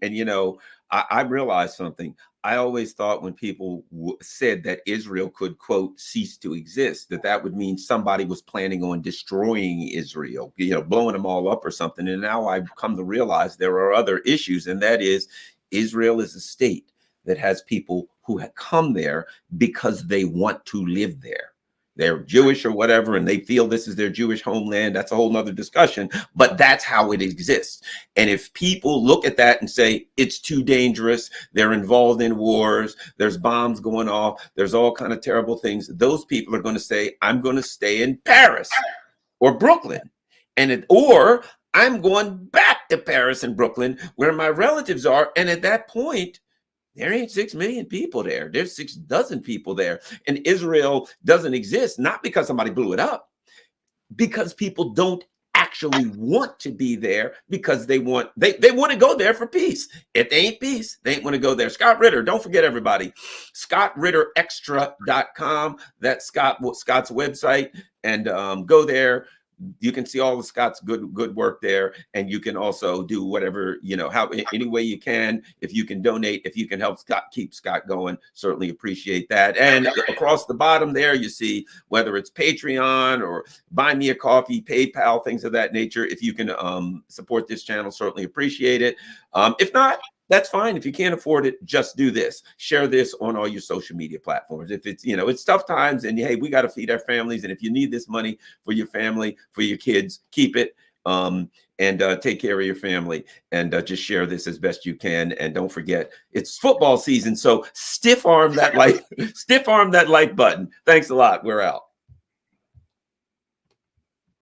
I realized something. I always thought when people said that Israel could, quote, cease to exist, that would mean somebody was planning on destroying Israel, blowing them all up or something. And now I've come to realize there are other issues, and that is Israel is a state that has people who have come there because they want to live there. They're Jewish or whatever, and they feel this is their Jewish homeland. That's a whole nother discussion, but that's how it exists. And if people look at that and say it's too dangerous, they're involved in wars, there's bombs going off, there's all kind of terrible things, those people are going to say, I'm going to stay in Paris or Brooklyn, or I'm going back to Paris and Brooklyn where my relatives are. And at that point, there ain't 6 million people there. There's 6 dozen people there. And Israel doesn't exist, not because somebody blew it up, because people don't actually want to be there, because they want to go there for peace. If they ain't peace, they ain't want to go there. Scott Ritter, don't forget, everybody, ScottRitterExtra.com. That's Scott's website. And go there. You can see all of Scott's good work there, and you can also do whatever, how any way you can. If you can donate, if you can help keep Scott going, certainly appreciate that. And across the bottom there, you see whether it's Patreon or Buy Me a Coffee, PayPal, things of that nature. If you can support this channel, certainly appreciate it. If not, that's fine. If you can't afford it, just do this. Share this on all your social media platforms. If it's, it's tough times, and hey, we got to feed our families. And if you need this money for your family, for your kids, keep it. And take care of your family, and just share this as best you can. And don't forget, it's football season. So stiff arm that like button. Thanks a lot. We're out.